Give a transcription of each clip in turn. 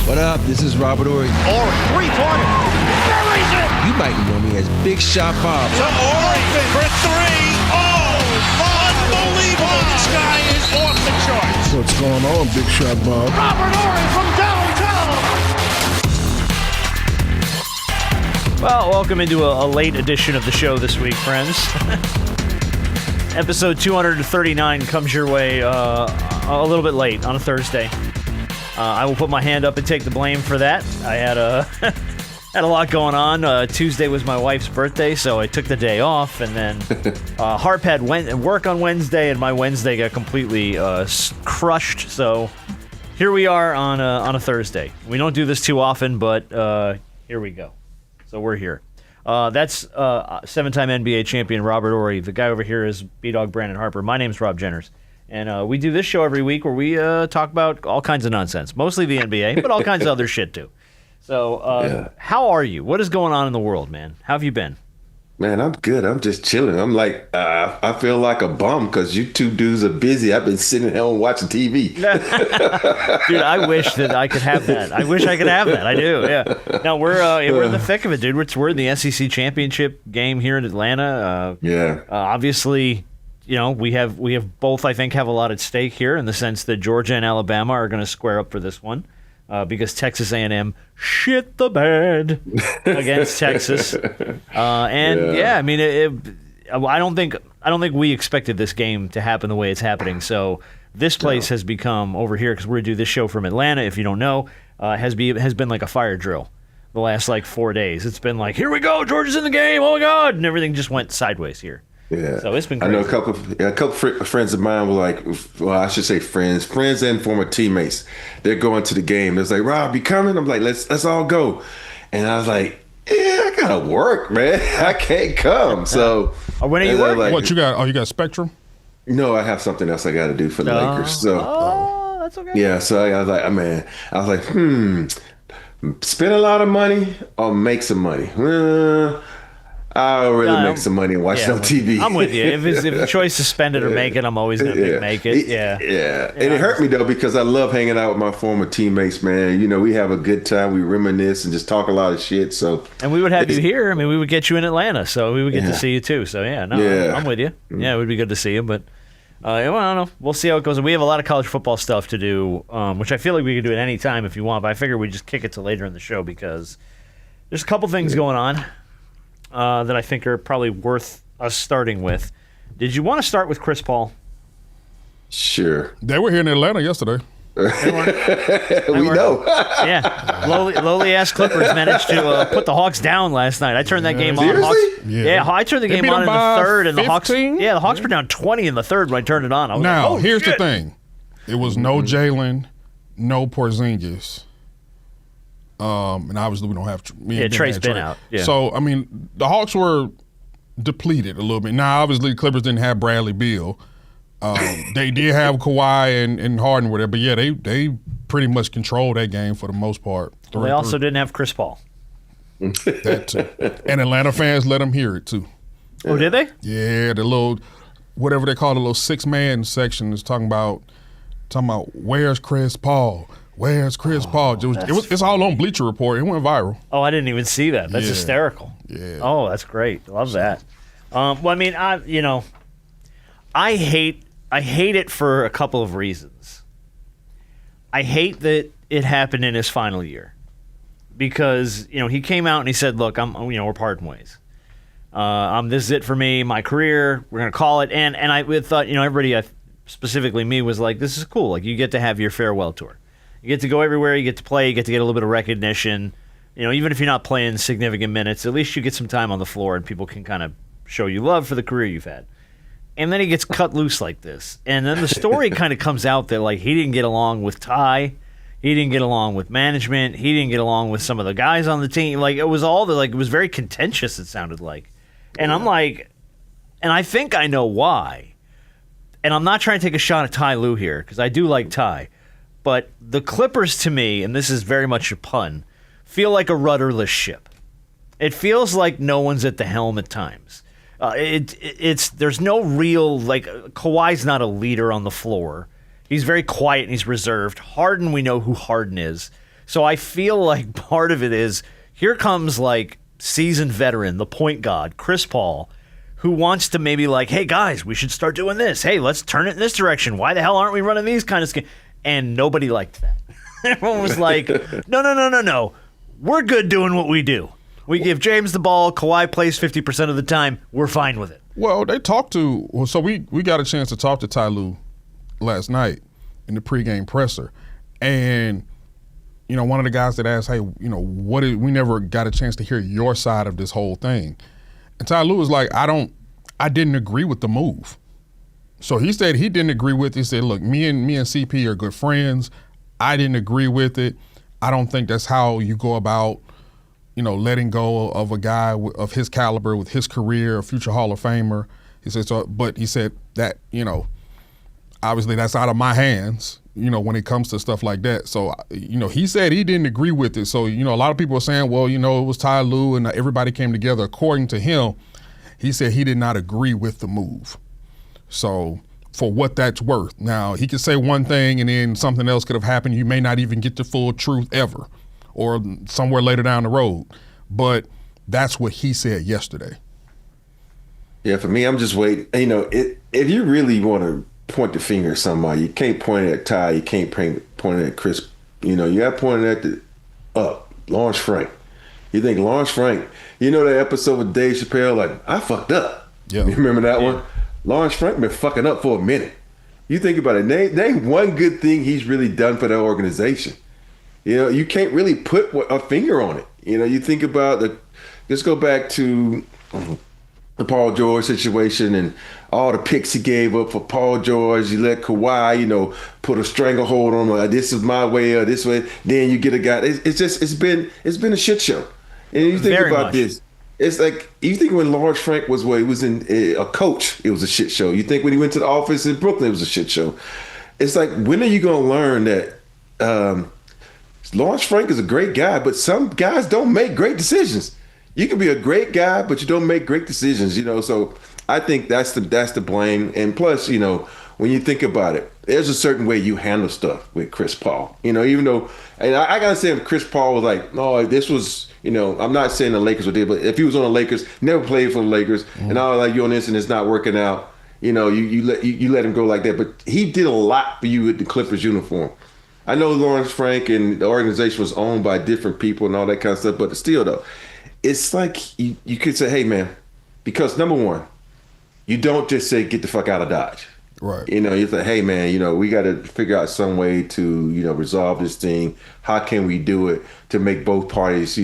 What up? This is Robert Horry. Horry, three-pointer. Buries it! You might know me as Big Shot Bob. To Horry for three. Oh, unbelievable. This guy is off the charts. What's going on, Big Shot Bob? Robert Horry from downtown. Well, welcome into a late edition of the show this week, friends. Episode 239 comes your way a little bit late on a Thursday. I will put my hand up and take the blame for that. I had had a lot going on. Tuesday was my wife's birthday, so I took the day off, and then Harper had work on Wednesday, and my Wednesday got completely crushed. So here we are on a Thursday. We don't do this too often, but here we go. So we're here. That's seven-time NBA champion Robert Horry. The guy over here is B-Dog Brandon Harper. My name's Rob Jenners. And we do this show every week where we talk about all kinds of nonsense, mostly the NBA, but all kinds of other shit too. So How are you? What is going on in the world, man? How have you been? Man, I'm good. I'm just chilling. I'm like, I feel like a bum because you two dudes are busy. I've been sitting at home watching TV. Dude, I wish that I could have that. I wish I could have that. I do, yeah. No, we're in the thick of it, dude. We're in the SEC championship game here in Atlanta. Obviously, you know, we have both, I think, have a lot at stake here in the sense that Georgia and Alabama are going to square up for this one because Texas A&M shit the bed against Texas. I mean, I don't think we expected this game to happen the way it's happening. So this place has become over here because we do this show from Atlanta. If you don't know, has been like a fire drill the last like 4 days. It's been like, here we go, Georgia's in the game. Oh my God, and everything just went sideways here. Yeah, so it's been crazy. I know a couple friends of mine were like, well, I should say friends and former teammates. They're going to the game. It's like, Rob, you coming? I'm like, let's all go. And I was like, yeah, I gotta work, man. I can't come. So when are you working? Like, what you got? Oh, you got Spectrum? No, I have something else I got to do for the Lakers. So that's okay. Yeah, so I was like, man, spend a lot of money or make some money. I'll really make some money and watch no TV. I'm with you. If the choice is spend it or make it, I'm always going to make it. Yeah. And it hurt me, though, because I love hanging out with my former teammates, man. You know, we have a good time. We reminisce and just talk a lot of shit. And we would have you here. I mean, we would get you in Atlanta, so we would get to see you, too. So, I'm with you. Yeah, it would be good to see you. But, I don't know. We'll see how it goes. We have a lot of college football stuff to do, which I feel like we could do at any time if you want. But I figure we just kick it to later in the show because there's a couple things going on. That I think are probably worth us starting with. Did you want to start with Chris Paul? Sure. They were here in Atlanta yesterday. We know. Yeah. Lowly ass Clippers managed to put the Hawks down last night. I turned that game on. Seriously? Yeah, I turned the game on in the third, and 15? the Hawks were down 20 in the third when I turned it on. I was like, oh, here's shit. the thing. It was no Jalen, no Porzingis. And obviously we don't have Trey's been out. Yeah. So, I mean, the Hawks were depleted a little bit. Now, obviously, the Clippers didn't have Bradley Beal. They did have Kawhi and Harden with it, but they pretty much controlled that game for the most part. Well, they also didn't have Chris Paul. That too. And Atlanta fans let them hear it too. Oh, did they? Yeah, the little whatever they call the little 6-man section is talking about where's Chris Paul? Where's Chris Paul? It's all on Bleacher Report. It went viral. Oh, I didn't even see that. That's hysterical. Yeah. Oh, that's great. Love that. Well, I mean, I hate it for a couple of reasons. I hate that it happened in his final year because he came out and he said, "Look, we're parting ways. This is it for me, my career. We're gonna call it." And I thought, everybody, specifically me, was like, "This is cool. Like, you get to have your farewell tour." You get to go everywhere, you get to play, you get to get a little bit of recognition. Even if you're not playing significant minutes, at least you get some time on the floor and people can kind of show you love for the career you've had. And then he gets cut loose like this. And then the story kind of comes out that like he didn't get along with Ty, he didn't get along with management, he didn't get along with some of the guys on the team. Like it was it was very contentious, it sounded like. And I'm like, and I think I know why. And I'm not trying to take a shot at Ty Lue here, because I do like Ty. But the Clippers, to me, and this is very much a pun, feel like a rudderless ship. It feels like no one's at the helm at times. There's no real, like, Kawhi's not a leader on the floor. He's very quiet and he's reserved. Harden, we know who Harden is. So I feel like part of it is here comes like seasoned veteran, the point guard, Chris Paul, who wants to maybe like, hey guys, we should start doing this. Hey, let's turn it in this direction. Why the hell aren't we running these kind of schemes? And nobody liked that. Everyone was like, no. We're good doing what we do. We give James the ball. Kawhi plays 50% of the time. We're fine with it. Well, so we got a chance to talk to Ty Lue last night in the pregame presser. And, one of the guys that asked, hey, we never got a chance to hear your side of this whole thing. And Ty Lue was like, I didn't agree with the move. So he said he didn't agree with it. He said, look, me and CP are good friends. I didn't agree with it. I don't think that's how you go about, letting go of a guy of his caliber with his career, a future Hall of Famer. He said, but he said that, obviously that's out of my hands, when it comes to stuff like that. So, he said he didn't agree with it. So, a lot of people are saying, well, it was Ty Lue and everybody came together. According to him, he said he did not agree with the move. So for what that's worth. Now, he could say one thing and then something else could have happened. You may not even get the full truth ever or somewhere later down the road. But that's what he said yesterday. Yeah, for me, I'm just waiting. If you really want to point the finger at somebody, you can't point it at Ty. You can't point it at Chris. You got to point it at Lawrence Frank. You think Lawrence Frank, that episode with Dave Chappelle, like, I fucked up. Yeah. You remember that one? Lawrence Frank been fucking up for a minute. You think about it. Name one good thing he's really done for that organization. You can't really put a finger on it. You think about let's go back to the Paul George situation and all the picks he gave up for Paul George. You let Kawhi, put a stranglehold on him. This is my way or this way. Then you get a guy. It's been a shit show. And you think Very about much. this. It's like, you think when Lawrence Frank was he was in a coach, it was a shit show. You think when he went to the office in Brooklyn, it was a shit show. It's like, when are you going to learn that Lawrence Frank is a great guy, but some guys don't make great decisions. You can be a great guy, but you don't make great decisions, So I think that's the blame. And plus, when you think about it, there's a certain way you handle stuff with Chris Paul. Even though, and I gotta say, if Chris Paul was like, no, this was, I'm not saying the Lakers would do, but if he was on the Lakers, never played for the Lakers, and I was like, you're on this and it's not working out, you let him go like that. But he did a lot for you with the Clippers uniform. I know Lawrence Frank and the organization was owned by different people and all that kind of stuff, but still though, it's like you could say, hey man, because number one, you don't just say get the fuck out of Dodge. Right. You say, hey man, we got to figure out some way to, resolve this thing. How can we do it to make both parties,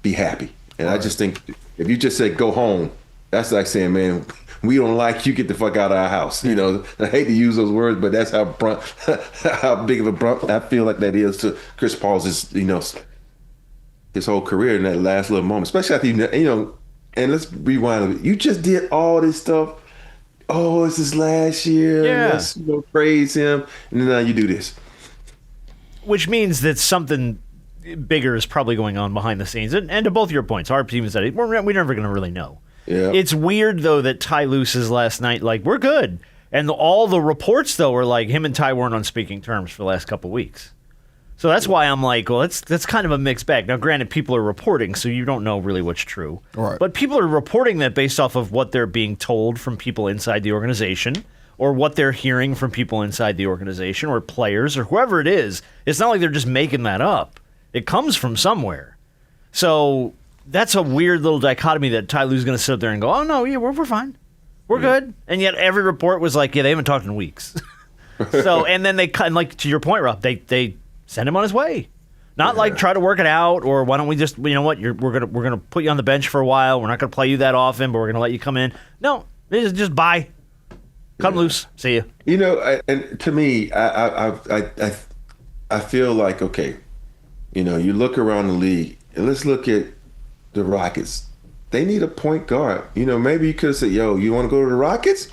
be happy? And right. I just think if you just say go home, that's like saying, man, we don't like you, get the fuck out of our house. I hate to use those words, but that's how big of a brunt I feel like that is to Chris Paul's, his whole career in that last little moment, especially after, and let's rewind a bit. You just did all this stuff. Oh, it's his last year. Yeah. Let's praise him. And then now you do this. Which means that something bigger is probably going on behind the scenes. And to both your points, our team said it, we're never going to really know. Yeah. It's weird, though, that Ty Lue says last night, like, we're good. And all the reports, though, were like him and Ty weren't on speaking terms for the last couple of weeks. So that's why I'm like, well, that's kind of a mixed bag. Now, granted, people are reporting, so you don't know really what's true. Right. But people are reporting that based off of what they're being told from people inside the organization or what they're hearing from people inside the organization or players or whoever it is. It's not like they're just making that up. It comes from somewhere. So that's a weird little dichotomy that Ty Lue's going to sit up there and go, oh, no, yeah, we're fine. We're good. And yet every report was like, yeah, they haven't talked in weeks. So, and then they cut, and like to your point, Rob, they send him on his way. Not like try to work it out, or why don't we just, you know what, we're gonna put you on the bench for a while. We're not gonna play you that often, but we're gonna let you come in. No, they just bye, cut loose, see you. And to me, I feel like, okay, you look around the league, and let's look at the Rockets. They need a point guard. Maybe you could have said, yo, you want to go to the Rockets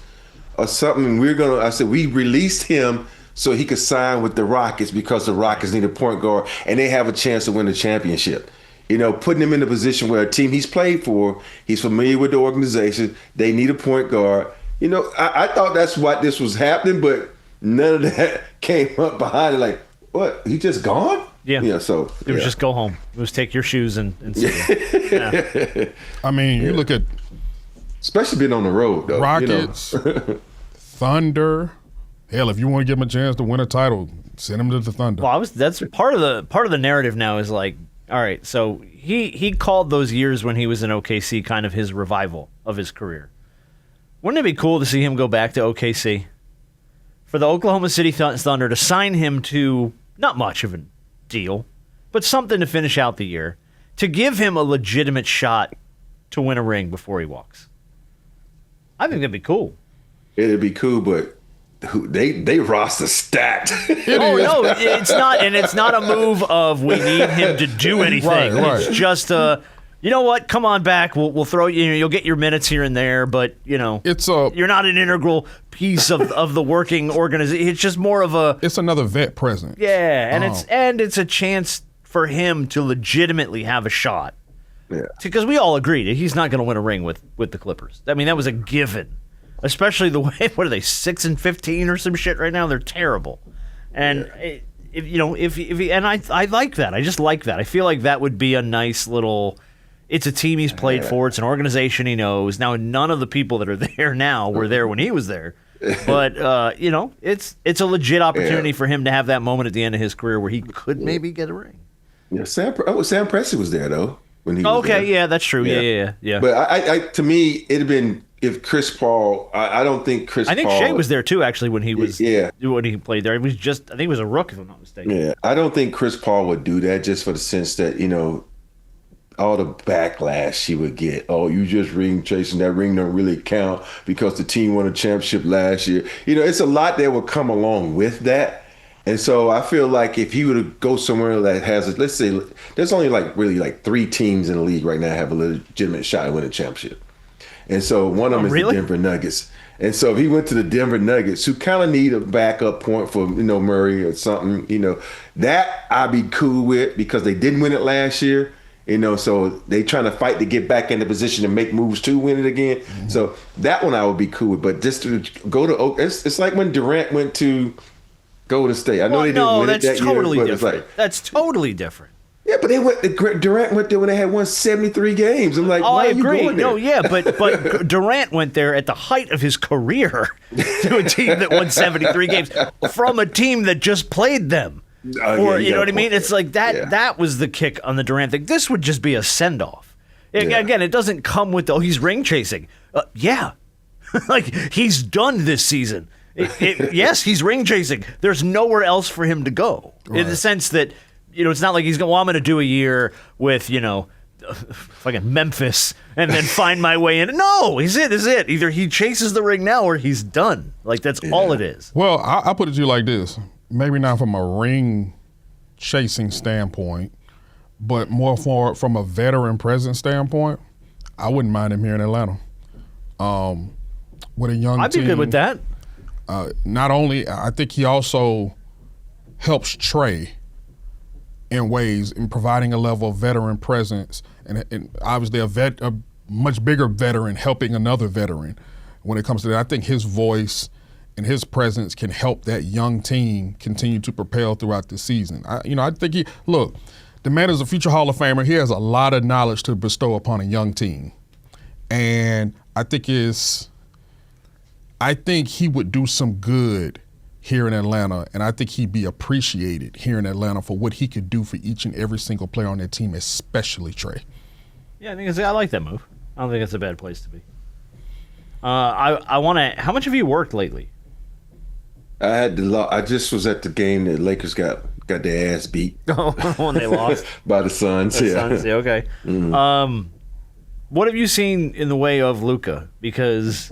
or something? I said we released him so he could sign with the Rockets because the Rockets need a point guard and they have a chance to win the championship. Putting him in a position where a team he's played for, he's familiar with the organization, they need a point guard. I thought that's why this was happening, but none of that came up behind it. Like, what? He just gone? Yeah. Yeah. So It was just go home. It was take your shoes and see you. Yeah. I mean, you look at especially being on the road though. Rockets, Thunder. Hell, if you want to give him a chance to win a title, send him to the Thunder. Well, that's part of the narrative now is like, all right, so he called those years when he was in OKC kind of his revival of his career. Wouldn't it be cool to see him go back to OKC? For the Oklahoma City Thunder to sign him to not much of a deal, but something to finish out the year, to give him a legitimate shot to win a ring before he walks. I think that'd be cool. It'd be cool, but they roster stacked. No, it's not, and it's not a move of we need him to do anything. Right. It's just you know what? Come on back. We'll throw you. You'll get your minutes here and there, but you're not an integral piece of the working organization. It's just more of a. It's another vet present. Yeah, and it's a chance for him to legitimately have a shot. Yeah. Because we all agreed that he's not going to win a ring with the Clippers. I mean, that was a given. Especially the way, what are they, 6-15 or some shit right now? They're terrible. And I like that. I just like that. I feel like that would be a nice little. It's a team he's played for. It's an organization he knows. Now, none of the people that are there now were there when he was there. But it's a legit opportunity for him to have that moment at the end of his career where he could maybe get a ring. Yeah, Sam Presti was there though when he was there. Yeah, that's true. Yeah. But I to me, it'd have been if Chris Paul. I don't think Chris. I think Paul, Shea was there too. Actually, when he was when he played there, it was just I think he was a rook if I'm not mistaken. Yeah, I don't think Chris Paul would do that just for the sense that all the backlash he would get. Oh, you just ring chasing. That ring don't really count because the team won a championship last year. It's a lot that would come along with that. And so I feel like if he were to go somewhere that has, let's say, there's only really 3 teams in the league right now that have a legitimate shot at winning a championship. And so one of them is the Denver Nuggets. And so if he went to the Denver Nuggets, who kind of need a backup point for, Murray or something, that I'd be cool with because they didn't win it last year. So they trying to fight to get back in the position to make moves to win it again. Mm-hmm. So that one I would be cool with. But just to go to it's like when Durant went to Golden State. I know they didn't win it that totally year, but different. That's totally different. Yeah, but Durant went there when they had won 73 games. I'm like, why I agree. You going there? No, yeah, but Durant went there at the height of his career to a team that won 73 games from a team that just played them. You know what I mean? It's like that. Yeah. That was the kick on the Durant thing. This would just be a send-off. Again, it doesn't come with he's ring chasing. Like he's done this season. Yes, he's ring chasing. There's nowhere else for him to go in the sense that it's not like he's going. Well, I'm going to do a year with fucking Memphis and then find my way in. No, is it. Either he chases the ring now or he's done. Like that's all it is. Well, I'll put it to you like this. Maybe not from a ring chasing standpoint, but more from a veteran presence standpoint. I wouldn't mind him here in Atlanta. With a young team. I'd be good with that. Not only, I think he also helps Trey in ways in providing a level of veteran presence and obviously a much bigger veteran helping another veteran when it comes to that. I think his voice and his presence can help that young team continue to propel throughout the season. I think the man is a future Hall of Famer. He has a lot of knowledge to bestow upon a young team. And I think he would do some good here in Atlanta, and I think he'd be appreciated here in Atlanta for what he could do for each and every single player on that team, especially Trey. Yeah, I like that move. I don't think it's a bad place to be. I want to. How much have you worked lately? I just was at the game that Lakers got their ass beat. Oh, when they lost by the Suns. Suns, yeah, okay. Mm-hmm. What have you seen in the way of Luka? Because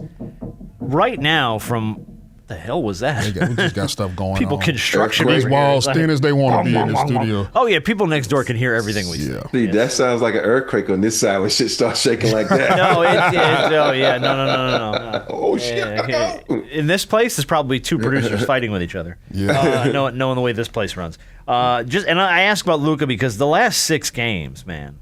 right now, from the hell was that? We just got stuff going on. People construction. These walls thin as they want to be in the studio. Oh yeah, people next door can hear everything we say. See, that sounds like an earthquake on this side when shit starts shaking like that. No. Oh shit! In this place, there's probably 2 producers fighting with each other. Yeah, knowing the way this place runs. And I ask about Luka because the last 6 games, man.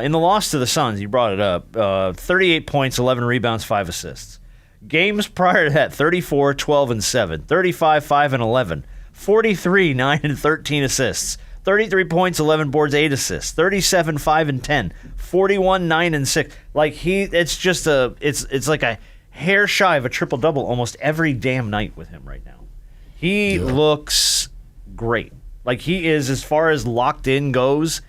In the loss to the Suns, you brought it up. 38 points, 11 rebounds, 5 assists. Games prior to that, 34, 12, and 7. 35, 5, and 11. 43, 9 and 13 assists. 33 points, 11 boards, 8 assists. 37, 5 and 10. 41, 9 and 6. Like it's like a hair shy of a triple-double almost every damn night with him right now. He looks great. Like he is, as far as locked in goes,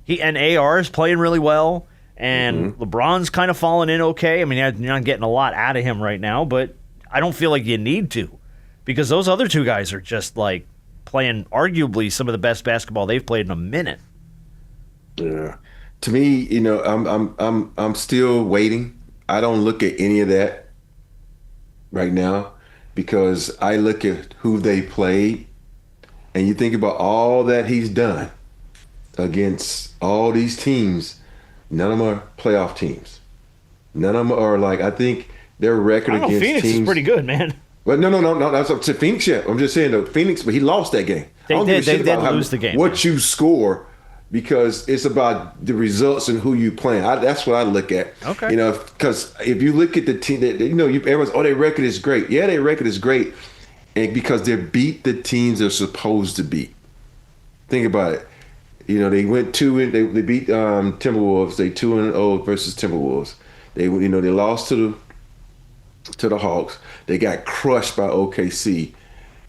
and AR is playing really well, and LeBron's kind of falling in okay. I mean, you're not getting a lot out of him right now, but I don't feel like you need to, because those other two guys are just like playing arguably some of the best basketball they've played in a minute. Yeah. To me, I'm still waiting. I don't look at any of that right now because I look at who they played, and you think about all that he's done against all these teams. None of them are playoff teams. None of them are like, I think their record against Phoenix teams is pretty good, man. But no. That's up to Phoenix. Yeah, I'm just saying, though, Phoenix, but he lost that game. They did lose the game. What you score, because it's about the results and who you playing. That's what I look at. Okay. Because if you look at the team, everyone's, their record is great. Yeah, their record is great, and because they beat the teams they're supposed to beat. Think about it. They went 2 and they beat Timberwolves. They 2-0 versus Timberwolves. They lost to the Hawks. They got crushed by OKC.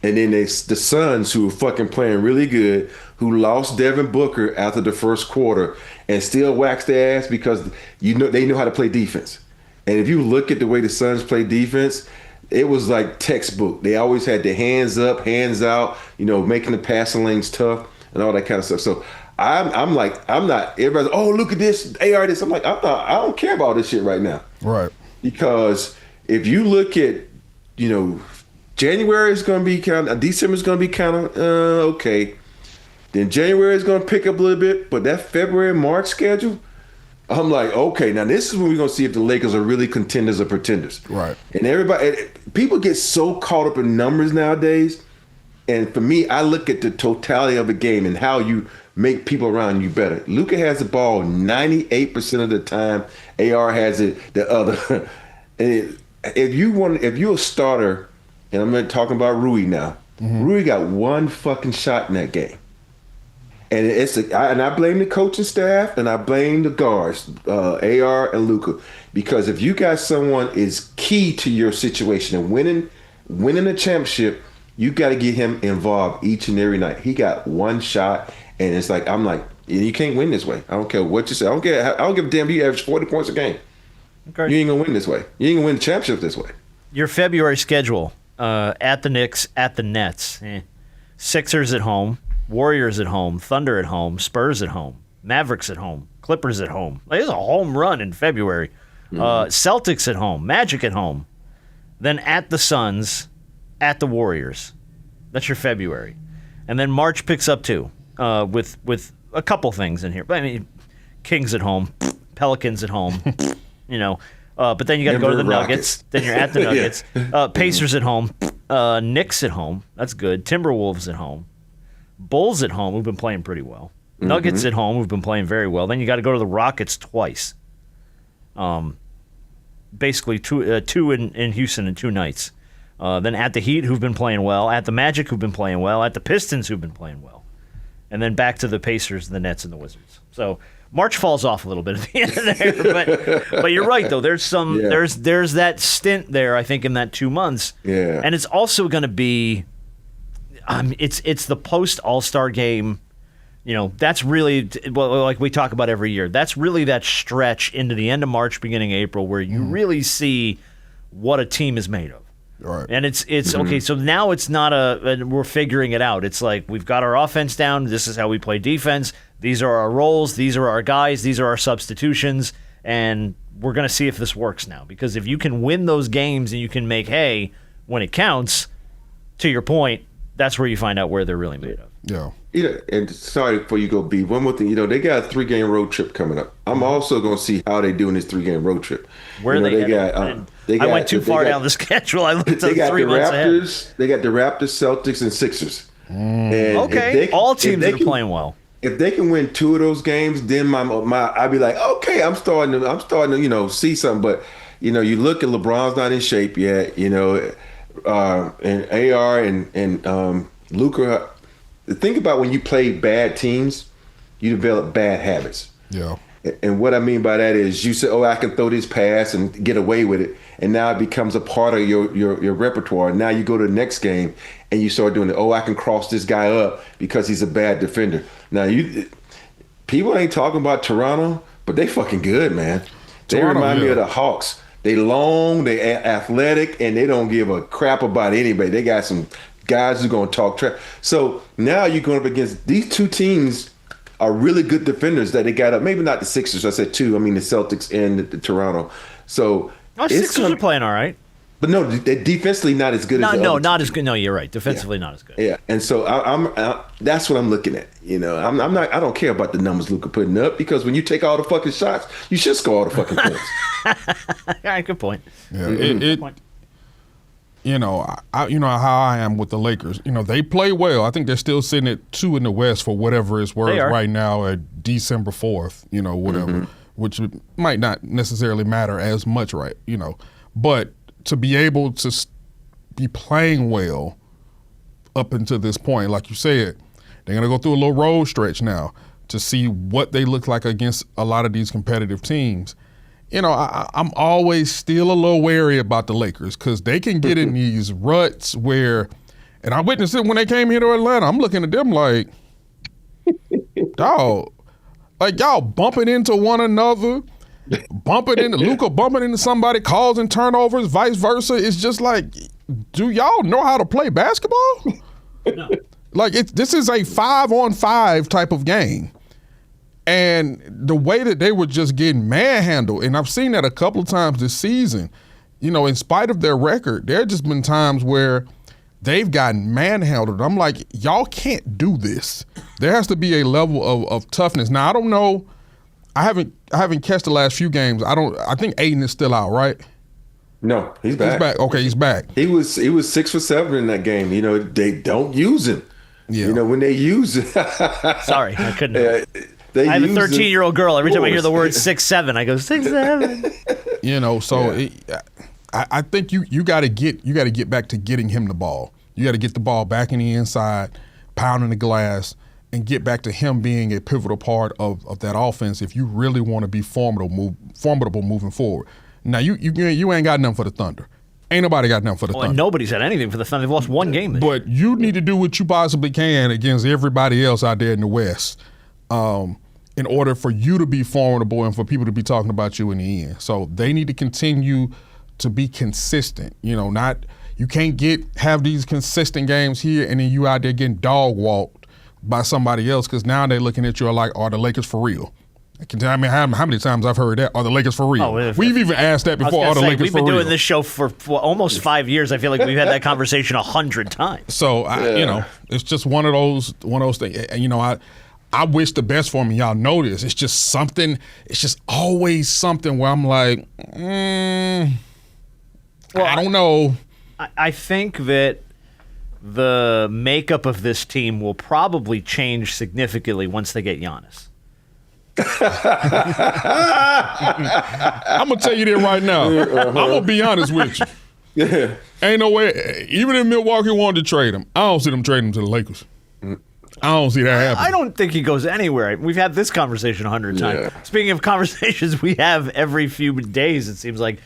And then the Suns, who were fucking playing really good, who lost Devin Booker after the first quarter and still waxed their ass because they know how to play defense. And if you look at the way the Suns play defense, it was like textbook. They always had their hands up, hands out, making the passing lanes tough and all that kind of stuff. So I'm not, everybody's, oh, look at this, AR this. I'm like, I don't care about this shit right now. Right. Because if you look at, January is going to be December is going to be kind of okay. Then January is going to pick up a little bit, but that February, March schedule, I'm like, okay, now this is when we're going to see if the Lakers are really contenders or pretenders. Right. And people get so caught up in numbers nowadays. And for me, I look at the totality of the game and how you make people around you better. Luka has the ball 98% of the time. AR has it the other. And if you're a starter, and I'm talking about Rui now. Rui got one fucking shot in that game. And I blame the coaching staff and I blame the guards, AR and Luka, because if you got someone is key to your situation and winning a championship, you got to get him involved each and every night. He got one shot, and it's like, I'm like, you can't win this way. I don't care what you say. I don't give a damn if you average 40 points a game. Okay. You ain't gonna win this way. You ain't gonna win the championship this way. Your February schedule: at the Knicks, at the Nets, Sixers at home, Warriors at home, Thunder at home, Spurs at home, Mavericks at home, Clippers at home. There's a home run in February. Celtics at home, Magic at home, then at the Suns, at the Warriors. That's your February, and then March picks up too, with a couple things in here. But I mean, Kings at home, Pelicans at home. But then you got to go to the Nuggets. Then you're at the Nuggets. Pacers at home. Knicks at home. That's good. Timberwolves at home. Bulls at home, who've been playing pretty well. Nuggets at home, who've been playing very well. Then you got to go to the Rockets twice. Basically, two in Houston in 2 nights. Then at the Heat, who've been playing well. At the Magic, who've been playing well. At the Pistons, who've been playing well. And then back to the Pacers, the Nets, and the Wizards. So March falls off a little bit at the end of there, but you're right though. There's there's that stint there, I think, in that 2 months. Yeah. And it's also going to be, it's the post All-Star game. That's really, like we talk about every year. That's really that stretch into the end of March, beginning of April, where you really see what a team is made of. Right. And it's okay, so now it's not we're figuring it out. It's like we've got our offense down. This is how we play defense. These are our roles. These are our guys. These are our substitutions. And we're going to see if this works now. Because if you can win those games and you can make hay when it counts, to your point, that's where you find out where they're really made of. Yeah. And sorry before you go, B, one more thing. They got a 3-game road trip coming up. I'm also going to see how they do in this 3-game road trip. Where they got, I went too far down the schedule. I looked at 3 months ahead. They got the Raptors, Celtics, and Sixers. And okay, all teams that are playing well. If they can win 2 of those games, then I'd be like, okay, I'm starting to see something. But you look at LeBron's not in shape yet. And AR and Luka, think about when you play bad teams, you develop bad habits. Yeah. And what I mean by that is you say, oh, I can throw this pass and get away with it. And now it becomes a part of your repertoire. Now you go to the next game and you start doing it. Oh, I can cross this guy up because he's a bad defender. Now, people ain't talking about Toronto, but they fucking good, man. They remind me of the Hawks. They long, they athletic, and they don't give a crap about anybody. They got some guys who's going to talk trash. So now you're going up against these two teams are really good defenders that they got up. Maybe not the Sixers. I said two. I mean the Celtics and the Toronto. So Sixers are playing all right. But no, they're defensively not as good as the other not teams. as good. No, you're right. Defensively, not as good. Yeah, and so that's what I'm looking at. You know, I'm not. I don't care about the numbers Luka putting up because when you take all the fucking shots, you should score all the fucking points. All right, good point. Yeah, good point. You know, you know how I am with the Lakers. You know, they play well. I think they're still sitting at 2 in the West for whatever it's worth right now at December 4th. You know, whatever, which might not necessarily matter as much, right? You know, but to be able to be playing well up until this point, like you said, they're gonna go through a little road stretch now to see what they look like against a lot of these competitive teams. You know, I'm always still a little wary about the Lakers because they can get in these ruts where, and I witnessed it when they came here to Atlanta. I'm looking at them like, dog, like y'all bumping into one another, Luka bumping into somebody, causing turnovers, vice versa. It's just like, do y'all know how to play basketball? No. Like this is a 5-on-5 type of game. And the way that they were just getting manhandled, and I've seen that a couple of times this season, you know, in spite of their record, there have just been times where they've gotten manhandled. I'm like, y'all can't do this. There has to be a level of toughness. Now, I don't know. I haven't catched the last few games. I think Aiden is still out, right? No, he's back. He's back. Okay, he's back. He was 6 for 7 in that game. You know, they don't use him. Yeah. You know, when they use it. Sorry, I couldn't. I have a 13-year-old girl. Every time I hear the word 6'7", I go 6'7". You know, so I think you got to get back to getting him the ball. You got to get the ball back in the inside, pounding the glass, and get back to him being a pivotal part of that offense if you really want to be formidable moving forward. Now you ain't got nothing for the Thunder. Ain't nobody got nothing for the Thunder. And nobody's had anything for the Thunder. They've lost one game this year. But you need to do what you possibly can against everybody else out there in the West. In order for you to be formidable and for people to be talking about you in the end. So they need to continue to be consistent. You know, you can't have these consistent games here and then you out there getting dog walked by somebody else because now they're looking at you like, are the Lakers for real? I mean, how many times I've heard that? Are the Lakers for real? We've even asked that before. Are the Lakers for real? We've been doing this show for almost 5 years. I feel like we've had that conversation 100 times. So, you know, it's just one of those things. And, you know, I wish the best for him, and y'all know this. It's just something. It's just always something where I'm like, I don't know. I think that the makeup of this team will probably change significantly once they get Giannis. I'm gonna tell you that right now. I'm gonna be honest with you. Yeah. Ain't no way. Even if Milwaukee wanted to trade him, I don't see them trading him to the Lakers. I don't see that happening. I don't think he goes anywhere. We've had this conversation 100 times. Yeah. Speaking of conversations we have every few days, it seems like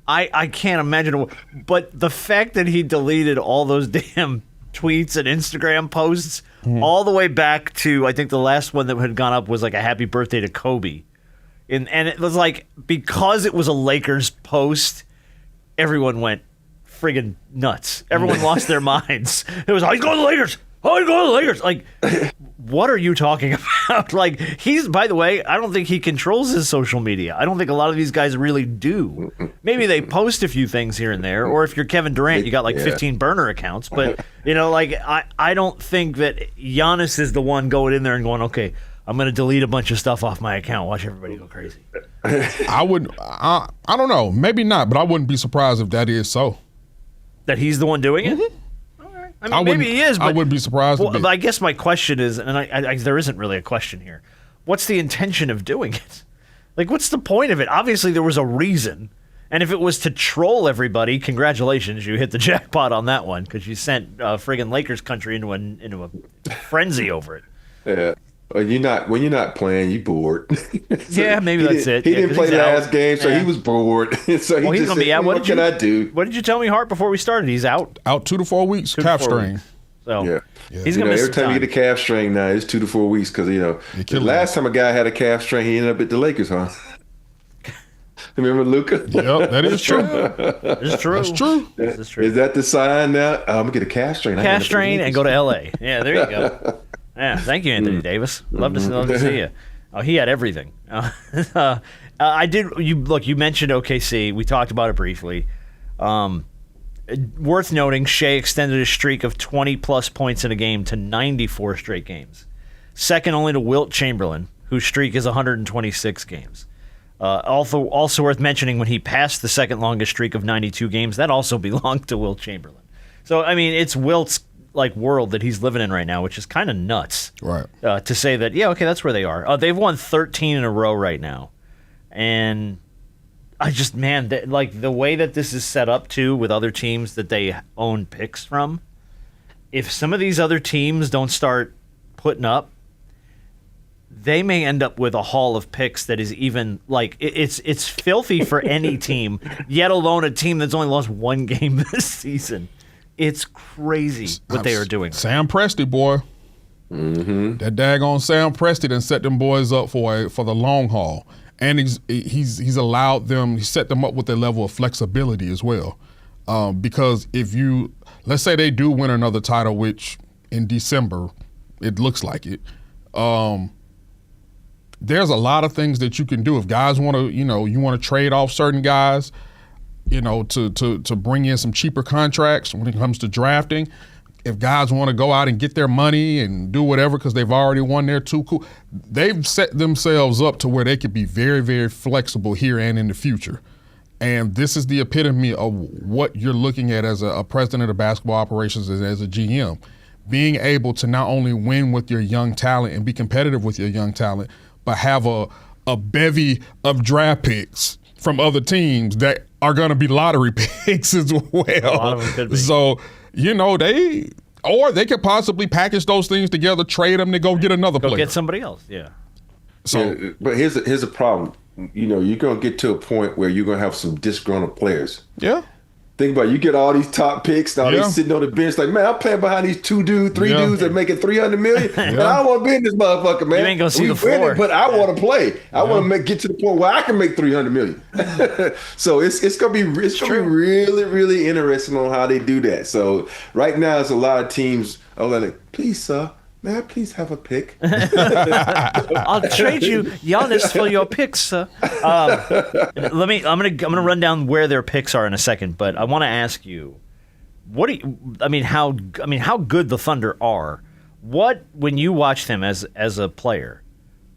I can't imagine. But the fact that he deleted all those damn tweets and Instagram posts all the way back to, I think the last one that had gone up was like a happy birthday to Kobe. And it was like, because it was a Lakers post, everyone went friggin' nuts. Everyone lost their minds. It was, oh, he's going to the Lakers. Oh, he's going to the Lakers. Like, what are you talking about? Like, by the way, I don't think he controls his social media. I don't think a lot of these guys really do. Maybe they post a few things here and there, or if you're Kevin Durant, you got like 15 burner accounts. But, you know, like, I don't think that Giannis is the one going in there and going, okay, I'm going to delete a bunch of stuff off my account. Watch everybody go crazy. I don't know. Maybe not, but I wouldn't be surprised if that is so. That he's the one doing it? Mm-hmm. I mean, maybe he is, but I wouldn't be surprised. Well, but I guess my question is, and I there isn't really a question here. What's the intention of doing it? Like, what's the point of it? Obviously, there was a reason, And if it was to troll everybody, congratulations, you hit the jackpot on that one because you sent friggin' Lakers country into a frenzy over it. Yeah. When you're not playing, you bored. So yeah, maybe that's it. He Yeah, didn't play the last game, so Yeah. he was bored. So he Well, he's just gonna said, be out. what can I do? What did you tell me, Hart, before we started? He's out. Out 2 to 4 weeks, 2 to calf 4 strain. weeks. So Yeah. he's gonna miss every some time you time. get a calf strain now, it's 2 to 4 weeks because the killing last time a guy had a calf strain, he ended up at the Lakers, huh? Remember Luka? Yep, that is true. It's true. That's true. This is true. Is that the sign now? I'm gonna get a calf strain. I Calf end up at the strain and Lakers. go to L.A. Yeah, there you go. Yeah, thank you, Anthony Davis. Love to see you. Oh, he had everything. I did. You mentioned OKC. We talked about it briefly. Worth noting, Shea extended a streak of 20-plus points in a game to 94 straight games. Second only to Wilt Chamberlain, whose streak is 126 games. Also worth mentioning, when he passed the second longest streak of 92 games, that also belonged to Wilt Chamberlain. So, I mean, it's Wilt's world that he's living in right now, which is kind of nuts. Right. To say that, yeah, okay, that's where they are. They've won 13 in a row right now. And I just, man, the way that this is set up, too, with other teams that they own picks from, if some of these other teams don't start putting up, they may end up with a haul of picks that is even, it's filthy for any team, yet alone a team that's only lost one game this season. It's crazy what they are doing. Sam Presti, boy. Mm-hmm. That daggone Sam Presti done set them boys up for the long haul. And he's allowed them, he set them up with a level of flexibility as well. Because let's say they do win another title, which in December, it looks like it. There's a lot of things that you can do. If guys want to, you want to trade off certain guys, to bring in some cheaper contracts when it comes to drafting. If guys want to go out and get their money and do whatever because they've already won their cool. They've set themselves up to where they could be very, very flexible here and in the future. And this is the epitome of what you're looking at as a president of basketball operations and as a GM. Being able to not only win with your young talent and be competitive with your young talent, but have a bevy of draft picks from other teams that are going to be lottery picks as well. A lot of them could be. So, they could possibly package those things together, trade them to go get another player. Go get somebody else, yeah. So, Yeah, but here's a problem. You're going to get to a point where you're going to have some disgruntled players. yeah. Think about it, you get all these top picks, now Yeah. they sitting on the bench like, man, I'm playing behind these three Yeah. dudes that making $300 million, and I don't want to be in this motherfucker, man. You ain't gonna see We the floor. winning, but I want to play. I want to get to the point where I can make $300 million. So it's gonna be really, really interesting on how they do that. So right now, it's a lot of teams are like, please, sir. May I please have a pick? I'll trade you Giannis for your picks, sir. I'm gonna run down where their picks are in a second, but I want to ask you, how good the Thunder are. When you watch them as a player,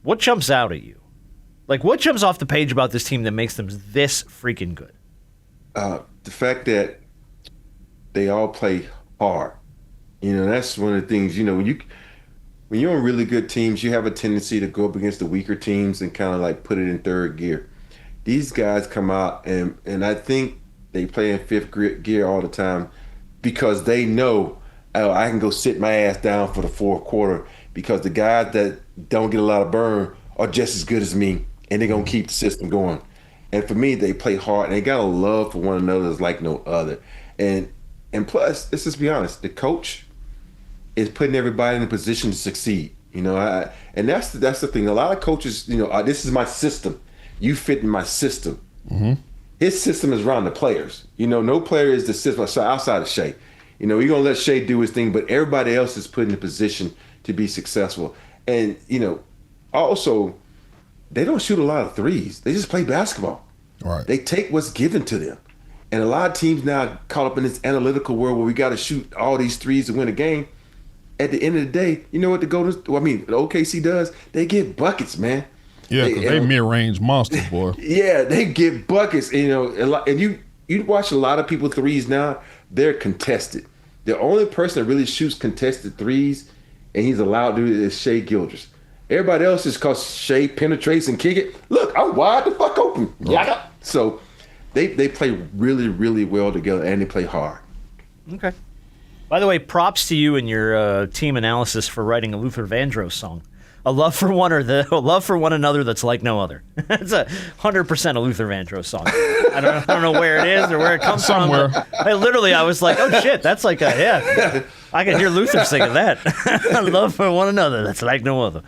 what jumps out at you? What jumps off the page about this team that makes them this freaking good? The fact that they all play hard. That's one of the things. When you're on really good teams, you have a tendency to go up against the weaker teams and kind of put it in third gear. These guys come out and I think they play in fifth gear all the time because they know, I can go sit my ass down for the fourth quarter because the guys that don't get a lot of burn are just as good as me and they're going to keep the system going. And for me, they play hard and they got a love for one another that's like no other. And plus, let's just be honest, the coach is putting everybody in a position to succeed. And that's the thing. A lot of coaches, this is my system. You fit in my system. Mm-hmm. His system is around the players. No player is the system. So outside of Shea, we're gonna let Shea do his thing, but everybody else is put in a position to be successful. And also, they don't shoot a lot of threes. They just play basketball. Right. They take what's given to them. And a lot of teams now caught up in this analytical world where we got to shoot all these threes to win a game. At the end of the day, you know what the OKC does? They get buckets, man. Yeah, because they mid-range monsters, boy. Yeah, they get buckets. And you watch a lot of people threes now, they're contested. The only person that really shoots contested threes, and he's allowed to do it, is Shea Gilgeous. Everybody else is because Shea penetrates and kick it. Look, I'm wide the fuck open. Yeah. So they play really, really well together, and they play hard. Okay. By the way, props to you and your team analysis for writing a Luther Vandross song. A love for one another that's like no other. It's 100% a Luther Vandross song. I don't know where it is or where it comes Somewhere. from. I was like, oh shit, that's like yeah. I can hear Luther singing that. A love for one another that's like no other.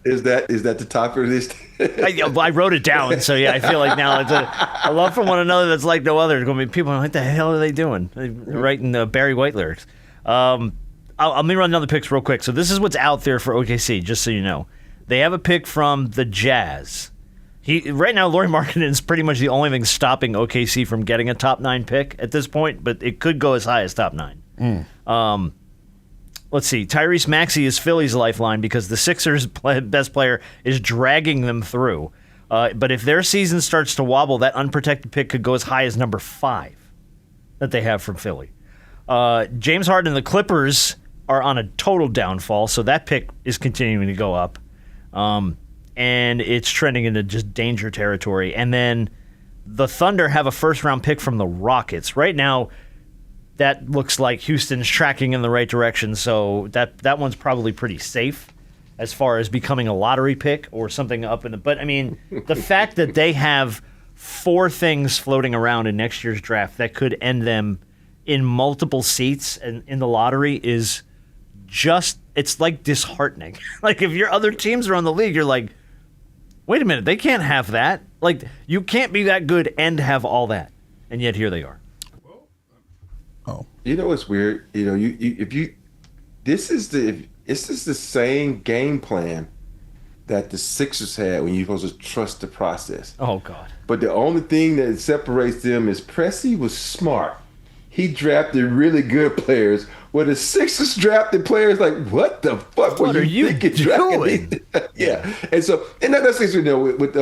Is that the top of this? I wrote it down, so yeah, I feel like now it's a love for one another that's like no other. There's going to be people, what the hell are they doing? They're writing Barry White lyrics. Let me run another picks real quick. So this is what's out there for OKC, just so you know. They have a pick from the Jazz. Right now, Lauri Markkanen is pretty much the only thing stopping OKC from getting a top 9 pick at this point, but it could go as high as top 9. Let's see. Tyrese Maxey is Philly's lifeline because the Sixers' best player is dragging them through. But if their season starts to wobble, that unprotected pick could go as high as number 5 that they have from Philly. James Harden and the Clippers are on a total downfall, so that pick is continuing to go up. And it's trending into just danger territory. And then the Thunder have a first-round pick from the Rockets. Right now, that looks like Houston's tracking in the right direction, so that one's probably pretty safe as far as becoming a lottery pick or something up in the... But, I mean, the fact that they have 4 things floating around in next year's draft that could end them in multiple seats in the lottery is just... It's, like, disheartening. Like, if your other teams are on the league, you're like, wait a minute, they can't have that. Like, you can't be that good and have all that. And yet here they are. Oh. You know what's weird? You know, this is the same game plan that the Sixers had when you're supposed to trust the process. Oh God! But the only thing that separates them is Presti was smart. He drafted really good players. Where the Sixers drafted players like, what the fuck What were are you doing? Yeah, and that's what you know with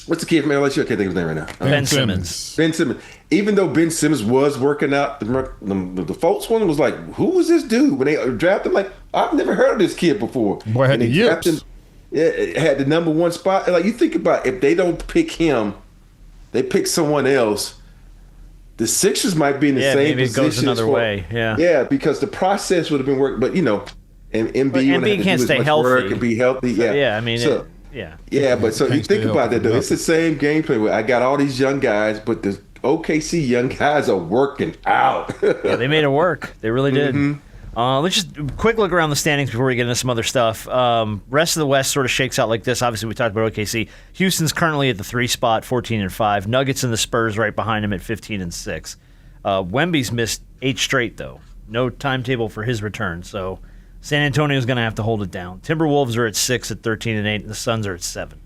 what's the kid from LSU? I can't think of his name right now. Ben Simmons. Ben Simmons. Even though Ben Simmons was working out, the Fultz one was like, who was this dude? When they drafted him, like, I've never heard of this kid before. Boy, had the yips. Had the number 1 spot. Like, you think about it, if they don't pick him, they pick someone else. The Sixers might be in the same maybe position. it goes another way. Yeah. Yeah, because the process would have been working. But, you know, and Embiid can't stay healthy. Work and be healthy. Yeah. Yeah, I mean, so, yeah. Yeah, but so you Can't think stay about that, healthy though. for It's the same gameplay where I got all these young guys, but the OKC young guys are working out. Yeah, they made it work. They really did. Mm-hmm. Let's just quick look around the standings before we get into some other stuff. Rest of the West sort of shakes out like this. Obviously, we talked about OKC. Houston's currently at the 3 spot, 14-5. Nuggets and the Spurs right behind him at 15-6. Wemby's missed 8 straight, though. No timetable for his return, so San Antonio's going to have to hold it down. Timberwolves are at 6 at 13-8, and the Suns are at 7,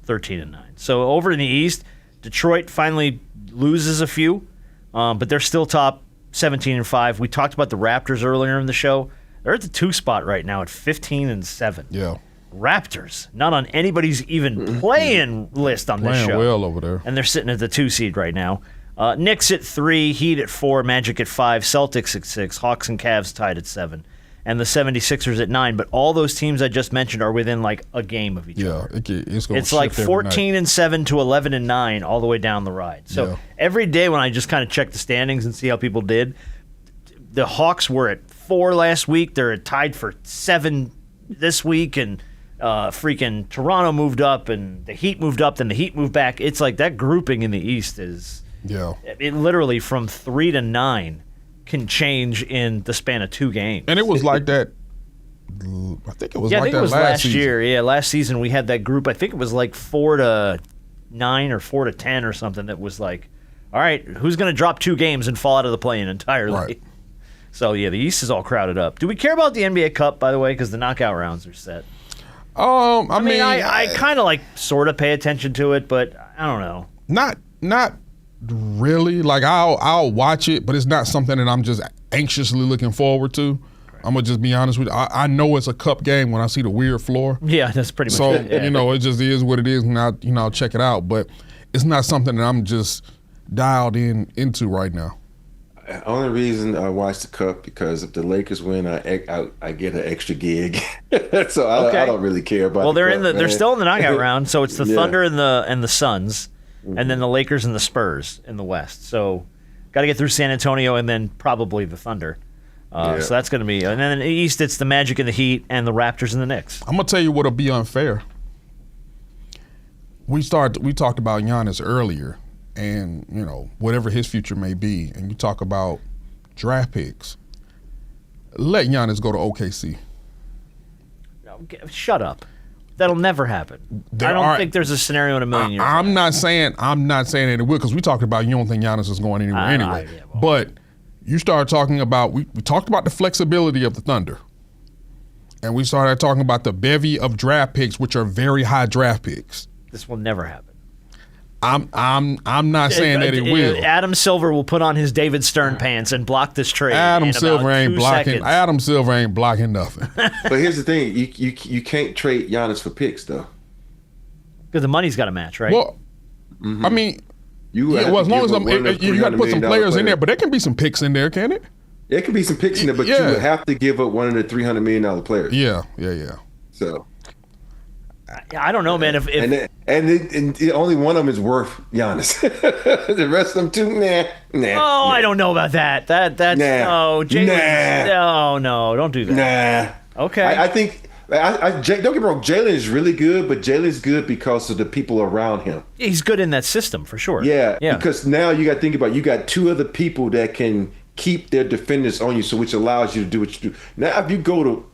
13-9. So over in the East, Detroit finally loses a few, but they're still top 17-5. We talked about the Raptors earlier in the show. They're at the 2 spot right now at 15-7. Yeah. Raptors, not on anybody's even playing list on this Playing show. well over there. And they're sitting at the 2 seed right now. Knicks at 3, Heat at 4, Magic at 5, Celtics at 6, Hawks and Cavs tied at 7, and the 76ers at 9. But all those teams I just mentioned are within like a game of each other. It's like 14-7 to 11-9 all the way down the ride. So every day when I just kind of check the standings and see how people did, the Hawks were at 4 last week. They're tied for 7 this week, and freaking Toronto moved up, and the Heat moved up, then the Heat moved back. It's like that grouping in the East is... Yeah. It literally from 3 to 9 can change in the span of 2 games. And it was like that. I think it was I like think that it was last season. year. Yeah, last season we had that group. I think it was like 4 to 9 or 4 to 10 or something that was like, all right, who's going to drop 2 games and fall out of the play-in entirely? Right. So, yeah, the East is all crowded up. Do we care about the NBA Cup, by the way, because the knockout rounds are set? I mean, I kind of like sort of pay attention to it, but I don't know. Not really. Like I'll watch it, but it's not something that I'm just anxiously looking forward to. I'm gonna just be honest with you. I know it's a cup game when I see the weird floor. Yeah, that's pretty much So it. Yeah. you know, it just is what it is, and I'll check it out. But it's not something that I'm just dialed into right now. The only reason I watch the cup because if the Lakers win, I get an extra gig. So I don't really care about. Well, the they're cup, they're still in the knockout round, so it's the Yeah. Thunder and the Suns. and then the Lakers and the Spurs in the West. So got to get through San Antonio and then probably the Thunder. So that's going to be – and then in the East, it's the Magic and the Heat and the Raptors and the Knicks. I'm going to tell you what'll be unfair. We talked about Giannis earlier and, whatever his future may be, and you talk about draft picks. Let Giannis go to OKC. Shut up. That'll never happen. I don't think there's a scenario in a million years. I'm not saying that it will, because we talked about you don't think Giannis is going anywhere anyway. But you start talking about we talked about the flexibility of the Thunder, and we started talking about the bevy of draft picks, which are very high draft picks. This will never happen. I'm not saying that it will. Adam Silver will put on his David Stern pants and block this trade. Adam Silver ain't blocking. Seconds. Adam Silver ain't blocking nothing. But here's the thing: you can't trade Giannis for picks, though. Because the money's got to match, right? Well, I mean, as long as you got to put some players in there, but there can be some picks in there, can it? There can be some picks in there, but you would have to give up one of the $300 million players. Yeah. So. I don't know, man. If only one of them is worth Giannis. The rest of them too, nah. I don't know about that. That's no, Jalen. No, don't do that. Nah. Okay. I think don't get me wrong. Jalen is really good, but Jalen's good because of the people around him. He's good in that system for sure. Yeah. Because now you got to think about you got two other people that can keep their defenders on you, so which allows you to do what you do. Now, if you go to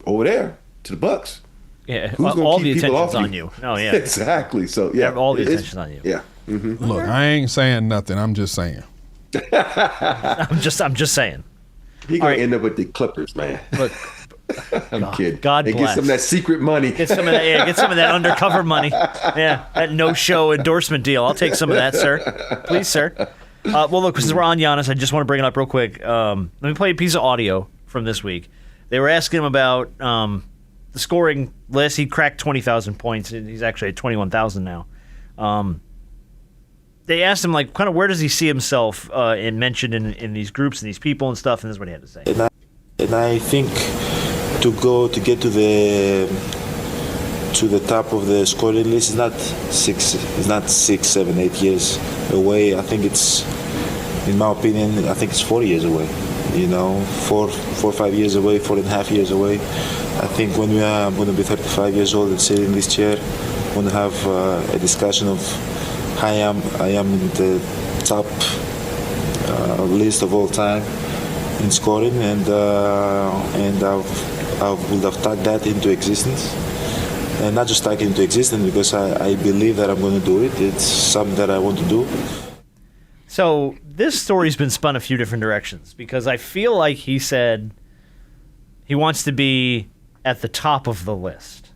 over there to the Bucks. Yeah, all the attention's on you. Oh, yeah. Exactly. So, yeah. All the attention's on you. Yeah. Mm-hmm. Look, I ain't saying nothing. I'm just saying. I'm just saying. He going to end up with the Clippers, man. Look, I'm kidding. God bless. Get some of that secret money. Get some of that undercover money. Yeah, that no-show endorsement deal. I'll take some of that, sir. Please, sir. Well, look, since we're on Giannis, I just want to bring it up real quick. Let me play a piece of audio from this week. They were asking him about the scoring list. He cracked 20,000 points. He's actually at 21,000 now. They asked him, like, kind of where does he see himself mentioned in these groups and these people and stuff, and this is what he had to say. And I think to get to the top of the scoring list is not 6, 7, 8 years away. I think it's, in my opinion, I think it's 4 years away. 4 or 5 years away, 4.5 years away. I think when I'm going to be 35 years old and sitting in this chair, I'm going to have a discussion of how I am in the top list of all time in scoring, and I would have tagged that into existence. And not just tag it into existence because I believe that I'm going to do it. It's something that I want to do. So this story's been spun a few different directions because I feel like he said he wants to be at the top of the list.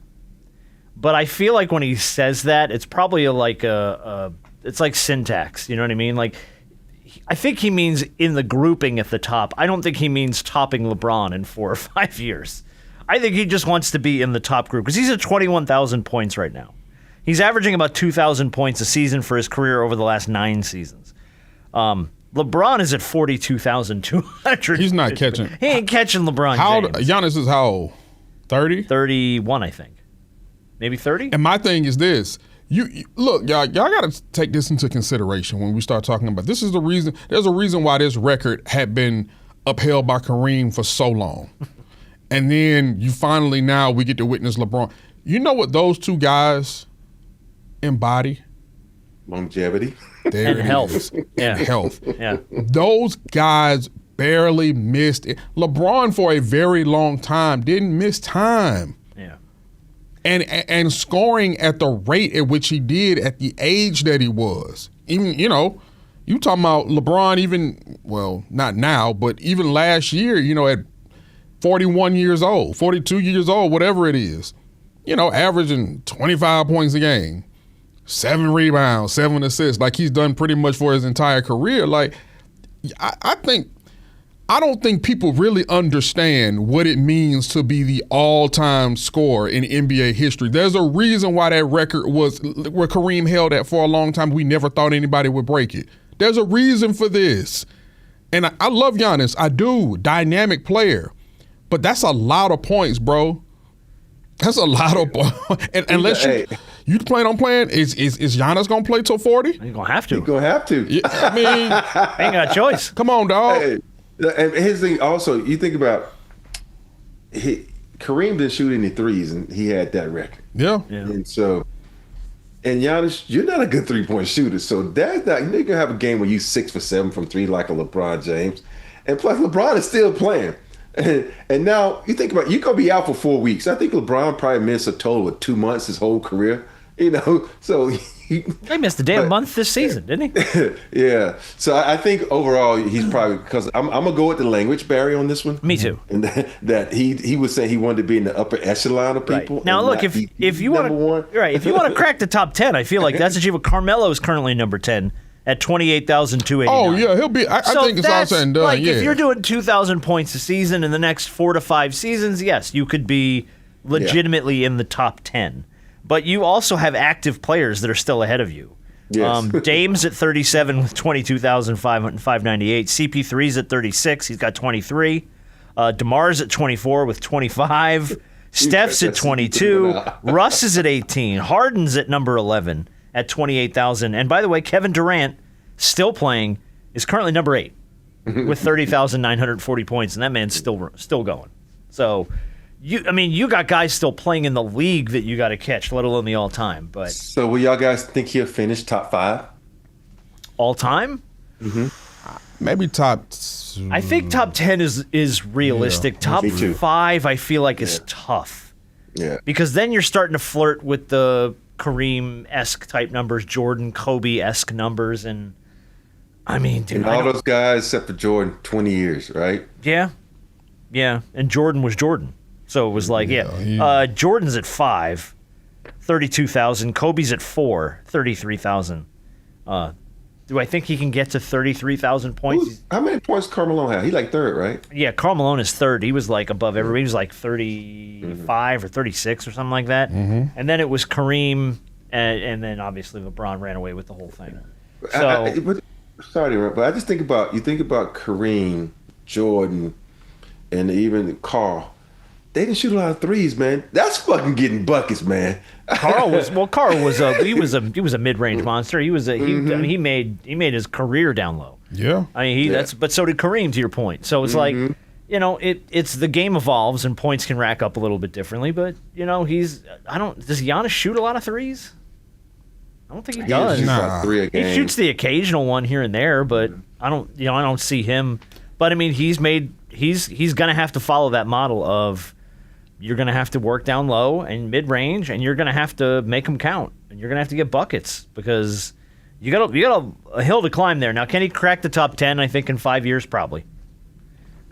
But I feel like when he says that, it's probably it's like syntax, you know what I mean? Like, I think he means in the grouping at the top. I don't think he means topping LeBron in 4 or 5 years. I think he just wants to be in the top group because he's at 21,000 points right now. He's averaging about 2,000 points a season for his career over the last 9 seasons. LeBron is at 42,200. He's not catching. He ain't catching LeBron James. Giannis is how old? 30? 31, I think. Maybe 30? And my thing is this. You look, y'all got to take this into consideration when we start talking about this. Is the reason. There's a reason why this record had been upheld by Kareem for so long. And then now we get to witness LeBron. You know what those two guys embody? Longevity. There and health. Yeah. And health. Yeah. Those guys barely missed it. LeBron for a very long time didn't miss time. Yeah. And scoring at the rate at which he did at the age that he was. Even, you talking about LeBron even, well, not now, but even last year, at 41 years old, 42 years old, whatever it is, averaging 25 points a game, 7 rebounds, 7 assists, like he's done pretty much for his entire career. Like, I don't think people really understand what it means to be the all-time scorer in NBA history. There's a reason why that record was where Kareem held at for a long time. We never thought anybody would break it. There's a reason for this. And I love Giannis. I do. Dynamic player. But that's a lot of points, bro. That's a lot of and unless you plan on playing, is Giannis gonna play till 40? He's gonna have to. You're going to have to. Yeah, I mean, Ain't got a choice. come on, dog. Hey, and his thing also, you think about Kareem didn't shoot any threes, and he had that record. Yeah. And so, and Giannis, you're not a good 3-point shooter. So that's not, you're going to have a game where you 6 for 7 from 3 like a LeBron James. And plus, LeBron is still playing. And now you think about, you're going to be out for 4 weeks. I think LeBron probably missed a total of 2 months his whole career. So He missed a damn month this season, didn't he? Yeah. So I think overall he's probably, because I'm gonna go with the language barrier on this one. Me too. And that he was saying he wanted to be in the upper echelon of people. Right. Now look, if you want to if you want to crack the top 10, I feel like that's achievable. Carmelo is currently number 10 at 28,289. Oh yeah, he'll be. I think it's all said and done. Like yeah. if you're doing 2,000 points a season in the next 4 to 5 seasons, yes, you could be legitimately in the top 10. But you also have active players that are still ahead of you. Yes. Dame's at 37 with 22,598. CP3's at 36. He's got 23. DeMar's at 24 with 25. Steph's at 22. Russ is at 18. Harden's at number 11 at 28,000. And by the way, Kevin Durant, still playing, is currently number 8 with 30,940 points, and that man's still going. So, you got guys still playing in the league that you got to catch, let alone the all-time. But so will y'all guys think he'll finish top 5? All-time? maybe top. I think top 10 is realistic. Yeah, top me too. 5, I feel like, is tough. Yeah. Because then you're starting to flirt with the Kareem-esque type numbers, Jordan, Kobe-esque numbers, and I mean, dude, And all those guys except for Jordan, 20 years, right? yeah, and Jordan was Jordan, so it was like, Jordan's at 5, 32,000. Kobe's at 4, 33,000. Do I think he can get to 33,000 points? How many points Carmelo had? He like third, right? Yeah, Karl Malone is third. He was like above everybody. He was like 35 or 36 or something like that. And then it was Kareem, and then obviously LeBron ran away with the whole thing. So, Sorry, but I just think about Kareem, Jordan, and even Carl. They didn't shoot a lot of threes, man. That's fucking getting buckets, man. Carl was a mid-range monster. He made his career down low. Yeah. I mean, but so did Kareem, to your point. So it's like, it's the game evolves and points can rack up a little bit differently. But does Giannis shoot a lot of threes? I don't think he does. About 3 a game. He shoots the occasional one here and there, but I don't see him. But I mean, he's gonna have to follow that model of you're gonna have to work down low and mid range, and you're gonna have to make them count, and you're gonna have to get buckets because you got a hill to climb there. Now, can he crack the top 10? I think in 5 years, probably.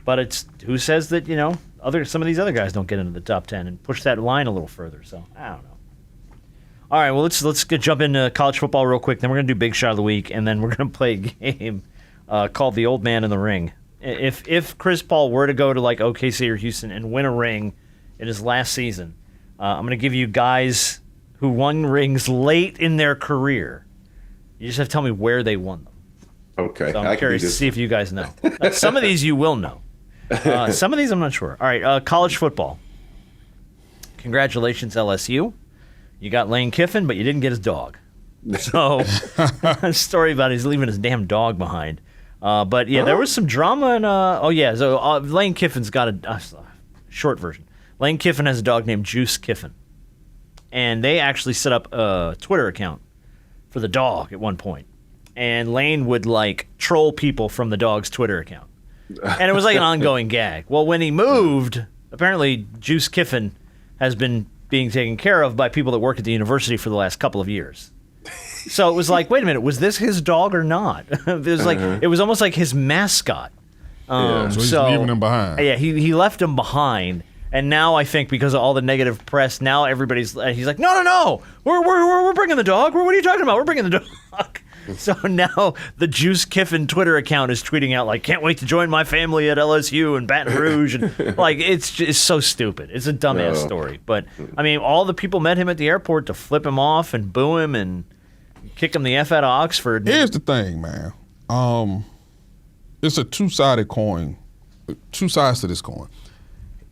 But it's who says that some of these other guys don't get into the top 10 and push that line a little further. So I don't know. All right, well let's jump into college football real quick. Then we're gonna do Big Shot of the Week, and then we're gonna play a game called The Old Man in the Ring. If Chris Paul were to go to like OKC or Houston and win a ring in his last season, I'm going to give you guys who won rings late in their career. You just have to tell me where they won them. Okay. So I'm curious to see if you guys know. Some of these you will know. Some of these I'm not sure. All right, college football. Congratulations, LSU. You got Lane Kiffin, but you didn't get his dog. So, a story about he's leaving his damn dog behind. But yeah, there was some drama and so Lane Kiffin's got a short version. Lane Kiffin has a dog named Juice Kiffin, and they actually set up a Twitter account for the dog at one point. And Lane would like troll people from the dog's Twitter account, and it was like an ongoing gag. Well, when he moved, apparently Juice Kiffin has been being taken care of by people that work at the university for the last couple of years. So it was like, wait a minute, was this his dog or not? It was like it was almost like his mascot. So he's leaving him behind. Yeah, he left him behind, and now I think because of all the negative press, now he's like, no, we're bringing the dog. What are you talking about? We're bringing the dog. So now the Juice Kiffin Twitter account is tweeting out like, can't wait to join my family at LSU and Baton Rouge, and like it's so stupid. It's a dumbass story, but I mean, all the people met him at the airport to flip him off and boo him and kick him the F out of Oxford. Here's the thing, man. It's a two-sided coin. Two sides to this coin.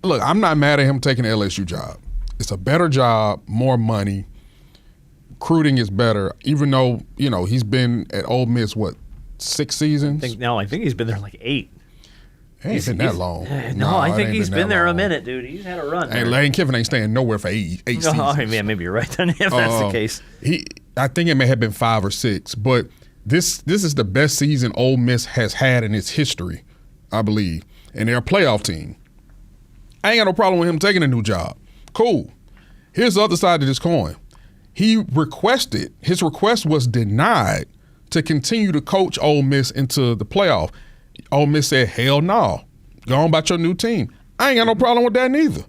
Look, I'm not mad at him taking the LSU job. It's a better job, more money. Recruiting is better, even though, he's been at Ole Miss, 6 seasons? I think he's been there like 8. It ain't been that long. No, I think it ain't he's been there long. a minute, dude. He's had a run. Hey, Lane Kiffin ain't staying nowhere for eight seasons. Oh, man, maybe you're right then, if that's the case. I think it may have been 5 or 6, but this is the best season Ole Miss has had in its history, I believe. And they're a playoff team. I ain't got no problem with him taking a new job. Cool. Here's the other side of this coin. His request was denied to continue to coach Ole Miss into the playoff. Ole Miss said, hell no. Go on about your new team. I ain't got no problem with that neither.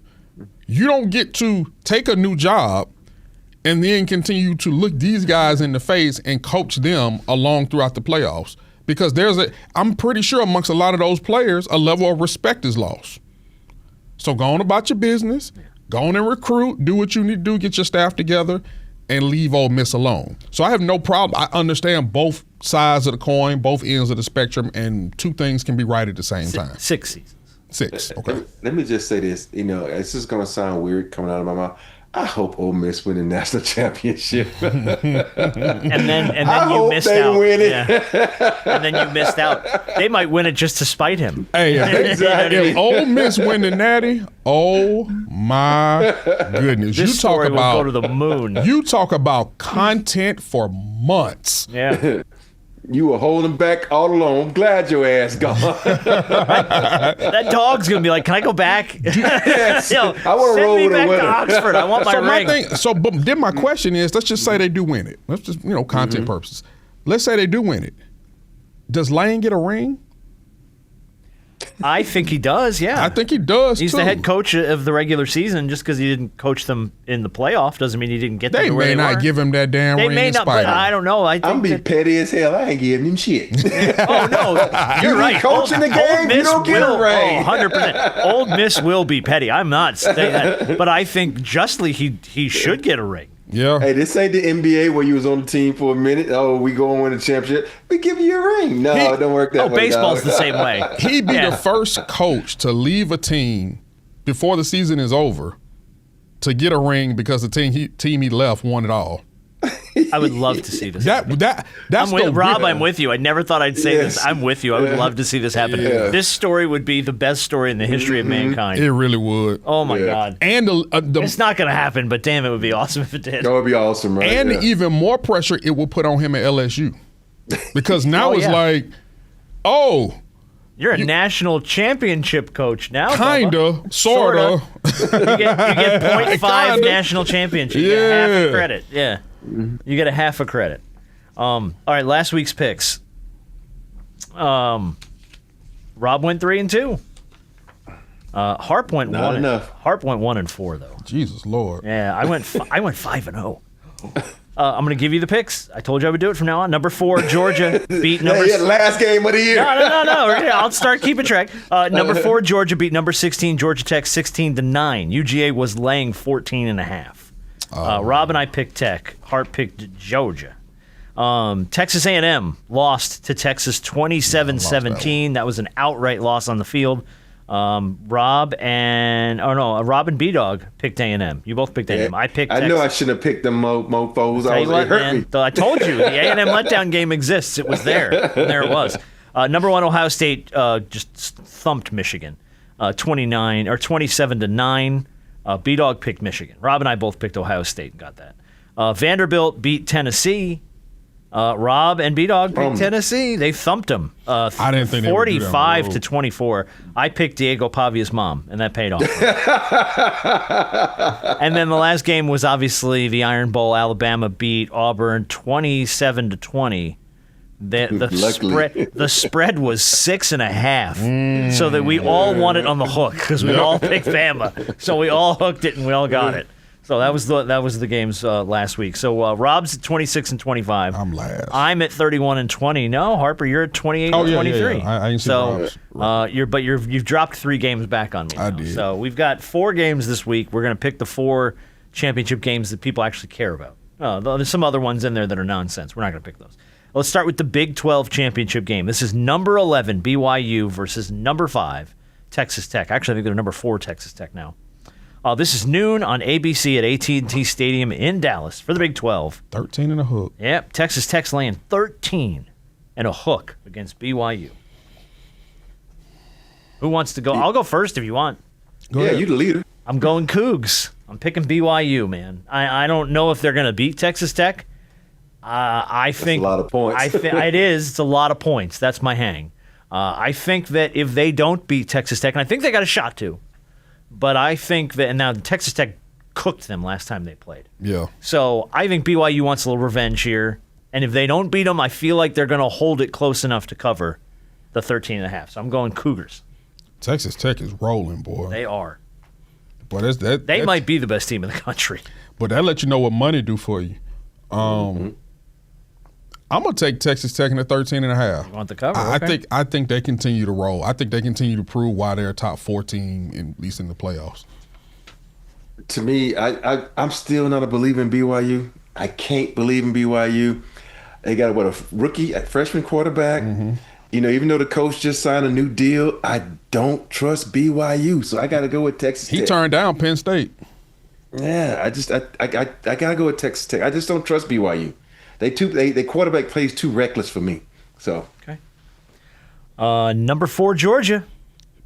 You don't get to take a new job and then continue to look these guys in the face and coach them along throughout the playoffs. Because I'm pretty sure amongst a lot of those players, a level of respect is lost. So go on about your business, go on and recruit, do what you need to do, get your staff together, and leave Ole Miss alone. So I have no problem. I understand both sides of the coin, both ends of the spectrum, and two things can be right at the same time. 6 seasons. 6, okay. Let me just say this. It's just going to sound weird coming out of my mouth. I hope Ole Miss win the national championship. and then I you hope missed they out. win it. Yeah. And then you missed out. They might win it just to spite him. Hey, Exactly. if Ole Miss win the Natty, oh my goodness. This story will go to the moon. You talk about content for months. Yeah. You were holding back all along. I'm glad your ass gone. That dog's going to be like, can I go back? Yes. Yo, I want to roll send me with a back winner. to Oxford. I want my ring. But then my question is, let's just say they do win it. Let's just, content purposes. Let's say they do win it. Does Lane get a ring? I think he does, yeah. I think he does, He's too. the head coach of the regular season. Just because he didn't coach them in the playoff doesn't mean he didn't get them They to where may they not were. give him that damn They ring may in not, spite but of I him. don't know. I think I'm be petty as hell. I ain't giving him shit. Oh, no. You're right. coaching the game, you don't get a ring. 100%. Old Miss will be petty. I'm not saying that. But I think justly he should get a ring. Yeah. Hey, this ain't the NBA where you was on the team for a minute. Oh, we go and win a championship. We give you a ring. No, it don't work that way. Baseball's dog. the same way. He'd be Yeah. the first coach to leave a team before the season is over to get a ring because the team he left won it all. I would love to see this. That's Rob, I'm with you. I never thought I'd say this. Yes. I'm with you. I would love to see this happen. Yeah. This story would be the best story in the history of mankind. It really would. Oh my Yeah. God. And the It's not going to happen, but damn, it would be awesome if it did. That would be awesome, right? and Yeah. even more pressure it will put on him at LSU because now Oh, it's yeah. like, oh, You're a national championship coach now. Bubba. kinda, sorta. You get 0.5 Kinda. national championship. You get half a credit. Yeah. You get a half a credit. All right, last week's picks. Rob went 3-2. Harp went Not 1. enough. Harp went 1-4 though. Jesus Lord. Yeah, I went 5-0. I'm going to give you the picks. I told you I would do it from now on. Number 4, Georgia beat number. Yeah, last game of the year. No. I'll start keeping track. Number 4, Georgia beat number 16, Georgia Tech, 16-9. UGA was laying 14.5. Rob and I picked Tech. Hart picked Georgia. Texas A&M lost to Texas 27-17. That was an outright loss on the field. Rob and B-Dog picked A&M. You both picked A&M. I picked Texas. I know I shouldn't have picked them mofos. Tell you what, It hurt man, me. I told you the A&M letdown game exists. It was there. And there it was. Number 1 Ohio State just thumped Michigan, 27-9. B-Dog picked Michigan. Rob and I both picked Ohio State and got that. Vanderbilt beat Tennessee. Rob and B-Dog picked Tennessee. They thumped them. I didn't think they would do that on the road. 45-24. I picked Diego Pavia's mom, and that paid off. And then the last game was obviously the Iron Bowl. Alabama beat Auburn 27-20. The spread was 6.5, so that we all won it on the hook because we all picked Bama. So we all hooked it and we all got it. So that was the games last week. So Rob's at 26-25. I'm last. I'm at 31-20. No, Harper, you're at 28-23. Yeah. I ain't seen so Rob's. you've dropped 3 games back on me. I now. did. So we've got 4 games this week. We're going to pick the 4 championship games that people actually care about. There's some other ones in there that are nonsense. We're not going to pick those. Let's start with the Big 12 championship game. This is number 11 BYU versus number 5 Texas Tech. Actually, I think they're number 4 Texas Tech now. This is noon on ABC at AT&T Stadium in Dallas for the Big 12. 13 and a hook. Yep, Texas Tech's laying 13 and a hook against BYU. Who wants to go? I'll go first if you want. Yeah, you the leader. I'm going Cougs. I'm picking BYU, man. I don't know if they're going to beat Texas Tech. I think a lot of points. it is. It's a lot of points. That's my hang. I think that if they don't beat Texas Tech, and I think they got a shot to, but I think that, and now Texas Tech cooked them last time they played. Yeah. So I think BYU wants a little revenge here. And if they don't beat them, I feel like they're going to hold it close enough to cover the 13.5. So I'm going Cougars. Texas Tech is rolling, boy. They are. Boy, They might be the best team in the country. But that let you know what money do for you. I'm gonna take Texas Tech in the 13.5. You want the cover? I think they continue to roll. I think they continue to prove why they're a top 4 team, at least in the playoffs. To me, I'm still not a believer in BYU. I can't believe in BYU. They got a freshman quarterback. Mm-hmm. Even though the coach just signed a new deal, I don't trust BYU. So I got to go with Texas Tech. He turned down Penn State. Yeah, I got to go with Texas Tech. I just don't trust BYU. They quarterback plays too reckless for me. So okay. Number 4 Georgia.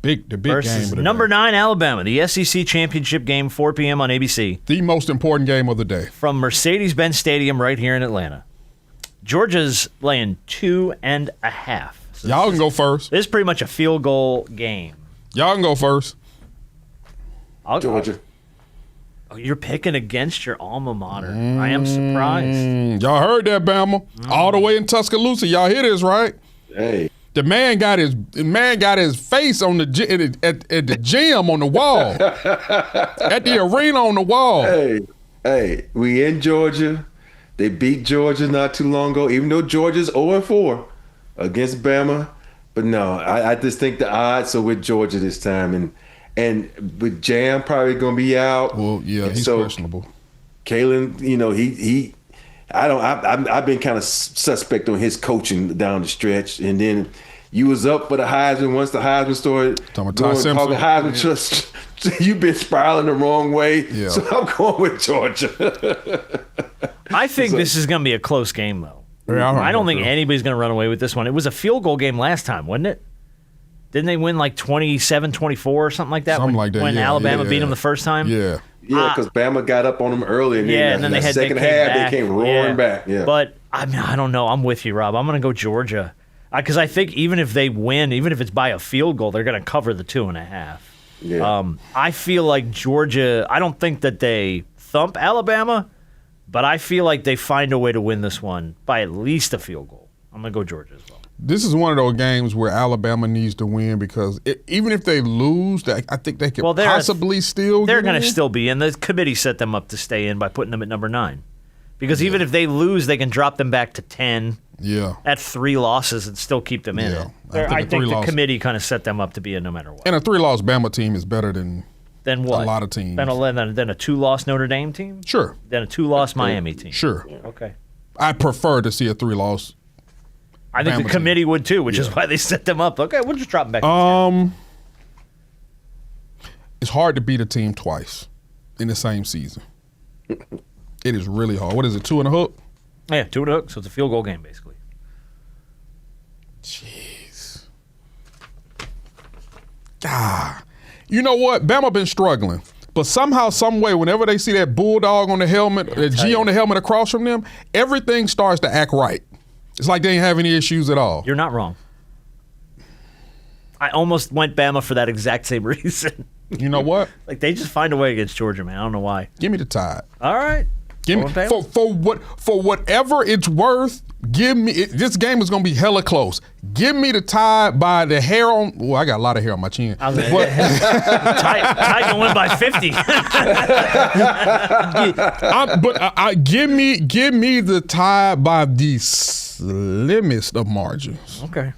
The big versus game. Number 9 Alabama. The SEC championship game, 4 p.m. on ABC. The most important game of the day. From Mercedes-Benz Stadium right here in Atlanta. Georgia's laying 2.5. So Y'all can go first. This is pretty much a field goal game. Y'all can go first. Georgia. Oh, you're picking against your alma mater. I am surprised. Y'all heard that, Bama? All the way in Tuscaloosa. Y'all hear this, right? Hey. The man got his face on at the gym on the wall, at the arena on the wall. Hey, we in Georgia. They beat Georgia not too long ago, even though Georgia's 0-4 against Bama. But no, I just think the odds are with Georgia this time, and with Jam probably gonna be out. Well, yeah, he's questionable. Kalen, I've been kind of suspect on his coaching down the stretch, and then you was up for the Heisman once the Heisman started talking Heisman. Just you've been spiraling the wrong way. Yeah. So I'm going with Georgia. I think this is going to be a close game, though. Yeah, I don't think anybody's going to run away with this one. It was a field goal game last time, wasn't it? Didn't they win like 27-24 or something like that? When Alabama beat them the first time? Yeah. Yeah, because Bama got up on them early, and then they had second half they came roaring back. Yeah. But I don't know. I'm with you, Rob. I'm going to go Georgia because I think even if they win, even if it's by a field goal, they're going to cover the 2.5. Yeah. I feel like Georgia. I don't think that they thump Alabama, but I feel like they find a way to win this one by at least a field goal. I'm going to go Georgia as well. This is one of those games where Alabama needs to win because even if they lose, I think they could possibly still They're going to still be in. The committee set them up to stay in by putting them at number 9. Because even if they lose, they can drop them back to 10 at 3 losses and still keep them in it. I think the committee kind of set them up to be in no matter what. And a 3-loss Bama team is better than what? A lot of teams. Than a 2-loss Notre Dame team? Sure. Than a 2-loss Miami team? Sure. Okay. I prefer to see a 3-loss I think the committee would too, which is why they set them up. Okay, we'll just drop them back. It's hard to beat a team twice in the same season. It is really hard. What is it, 2 and a hook? Yeah, 2 and a hook, so it's a field goal game, basically. Jeez. Ah. You know what? Bama been struggling. But somehow, some way, whenever they see that bulldog on the helmet, that G on the helmet across from them, everything starts to act right. It's like they ain't have any issues at all. You're not wrong. I almost went Bama for that exact same reason. You know what? Like they just find a way against Georgia, man. I don't know why. Give me the Tide. All right. Give me for whatever it's worth. Give me this game is gonna be hella close. Give me the Tide by the hair on. Well, I got a lot of hair on my chin. Tide gonna win by 50. Give me the Tide by the slimmest of margins. Okay.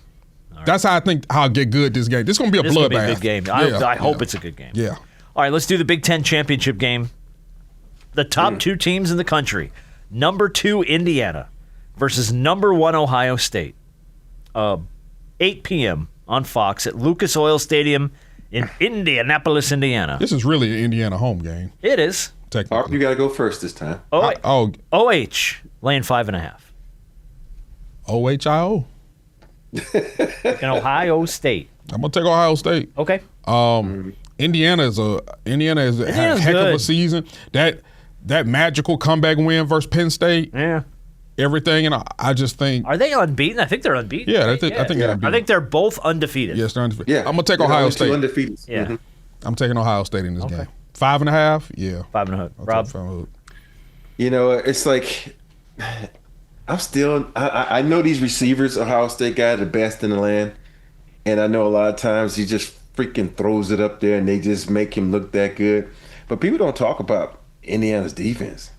That's how I think I'll get good this game. This is going to be a bloodbath. This is going to be a good game. I hope it's a good game. Yeah. All right, let's do the Big Ten championship game. The top 2 teams in the country. Number 2, Indiana versus number 1, Ohio State. 8 p.m. on Fox at Lucas Oil Stadium in Indianapolis, Indiana. This is really an Indiana home game, It is. Harper, technically. you got to go first this time. Oh, OH laying 5.5 OHIO. in Ohio State. I'm gonna take Ohio State. Okay. Indiana is had a Indiana's heck of good. a season. That magical comeback win versus Penn State, Yeah. everything, and I just think, Are they unbeaten? I think they're unbeaten. yeah, right? I think they're I unbeaten. think they're both undefeated. Yes, they're undefeated. Yeah, I'm gonna take they're Ohio only two State. undefeated. Yeah. Mhm. I'm taking Ohio State in this game. 5.5. Yeah. 5.5. I'll Rob. take 5.5. You know, it's like I'm still. I know these receivers, Ohio State guys, are the best in the land, and I know a lot of times he just freaking throws it up there and they just make him look that good. But people don't talk about Indiana's defense.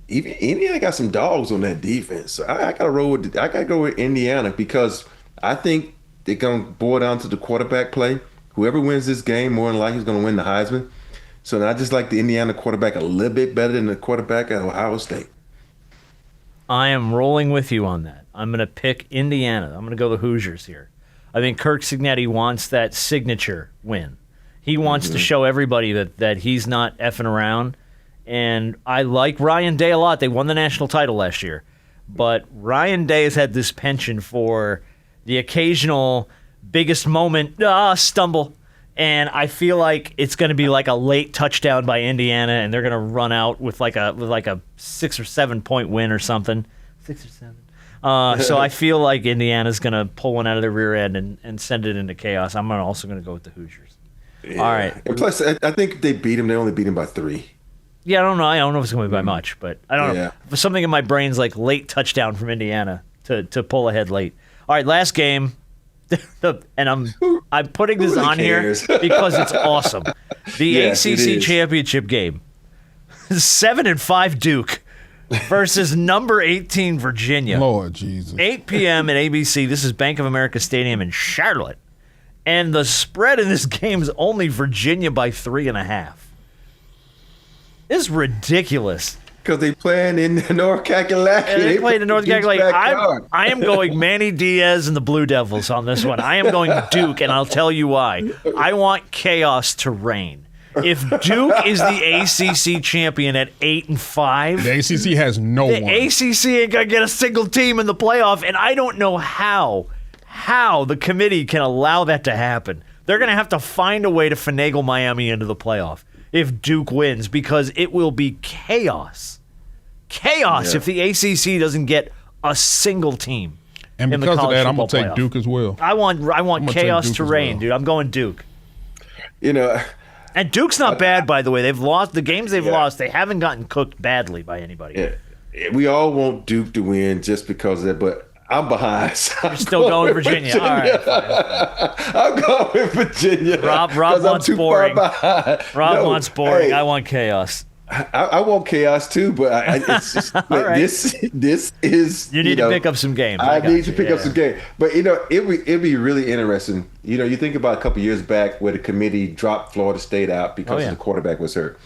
Even Indiana got some dogs on that defense. So I gotta roll with. I gotta go with Indiana because I think they're gonna boil down to the quarterback play. Whoever wins this game, more than likely, is gonna win the Heisman. So I just like the Indiana quarterback a little bit better than the quarterback at Ohio State. I am rolling with you on that. I'm going to pick Indiana. I'm going to go the Hoosiers here. I think Kirk Cignetti wants that signature win. He wants to show everybody that he's not effing around. And I like Ryan Day a lot. They won the national title last year. But Ryan Day has had this penchant for the occasional biggest moment, stumble. And I feel like it's going to be like a late touchdown by Indiana, and they're going to run out with like a 6 or 7 point win or something. 6 or 7. So I feel like Indiana's going to pull one out of the rear end and send it into chaos. I'm also going to go with the Hoosiers. Yeah. All right. And plus, I think if they beat him, they only beat him by 3. Yeah, I don't know. I don't know if it's going to be by much, but I don't know. Yeah. Something in my brain's like late touchdown from Indiana to pull ahead late. All right, last game. And I'm putting this really on cares? here because it's awesome. The Yes, it ACC is. championship game. 7-5 Duke versus number 18 Virginia. Lord Jesus. 8 p.m. at ABC. This is Bank of America Stadium in Charlotte. And the spread in this game is only Virginia by 3.5. This is ridiculous. Because they playing in North Kakalaki. And they played in North Duke's Carolina. backyard. I am going Manny Diaz and the Blue Devils on this one. I am going Duke, and I'll tell you why. I want chaos to reign. If Duke is the ACC champion at 8-5, The ACC has no the one. ACC ain't gonna get a single team in the playoff, and I don't know how the committee can allow that to happen. They're gonna have to find a way to finagle Miami into the playoff if Duke wins, because it will be chaos. Chaos if the ACC doesn't get a single team. And in the because of college that, I'm football gonna take playoff. Duke as well. I want gonna take chaos Duke to as reign, well. dude. I'm going Duke. You know, And Duke's not bad, by the way. They've lost the games they've lost. They haven't gotten cooked badly by anybody. we all want Duke to win just because of that, but I'm behind. So I'm Still going Virginia. All right. Fine. I'm going with Virginia. Rob 'cause I'm wants too boring. far behind. Rob No, wants boring. hey, I want chaos. I want chaos too, but it's just right. this is You need to pick up some games. I got need you. to pick Yeah. up some game, but it'd be really interesting. You think about a couple years back where the committee dropped Florida State out because yeah. the quarterback was hurt.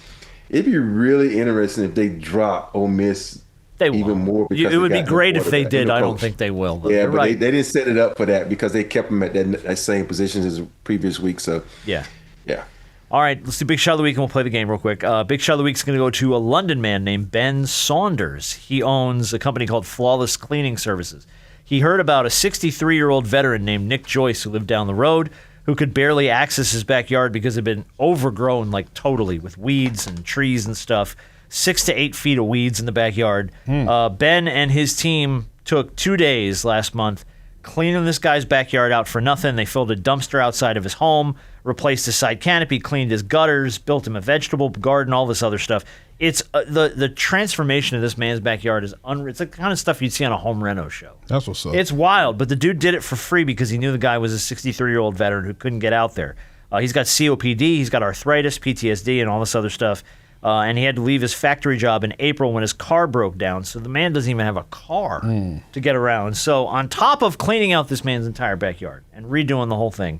It'd be really interesting if they drop Ole Miss They even won't. more. Because It would they be got no great if they quarterback, did. no I don't coach. think they will. Though. Yeah, You're but right. they didn't set it up for that because they kept them at that same positions as the previous week. So Yeah. yeah. All right, let's do Big Shot of the Week, and we'll play the game real quick. Big Shot of the Week is going to go to a London man named Ben Saunders. He owns a company called Flawless Cleaning Services. He heard about a 63-year-old veteran named Nick Joyce who lived down the road, who could barely access his backyard because it had been overgrown, like totally, with weeds and trees and stuff. 6 to 8 feet of weeds in the backyard. Ben and his team took 2 days last month cleaning this guy's backyard out for nothing. They filled a dumpster outside of his home, replaced his side canopy, cleaned his gutters, built him a vegetable garden, all this other stuff. It's the transformation of this man's backyard is unreal. It's the kind of stuff you'd see on a home reno show. That's what's up. It's wild, but the dude did it for free because he knew the guy was a 63-year-old veteran who couldn't get out there. He's got COPD, he's got arthritis, PTSD, and all this other stuff. And he had to leave his factory job in April when his car broke down. So the man doesn't even have a car to get around. So on top of cleaning out this man's entire backyard and redoing the whole thing,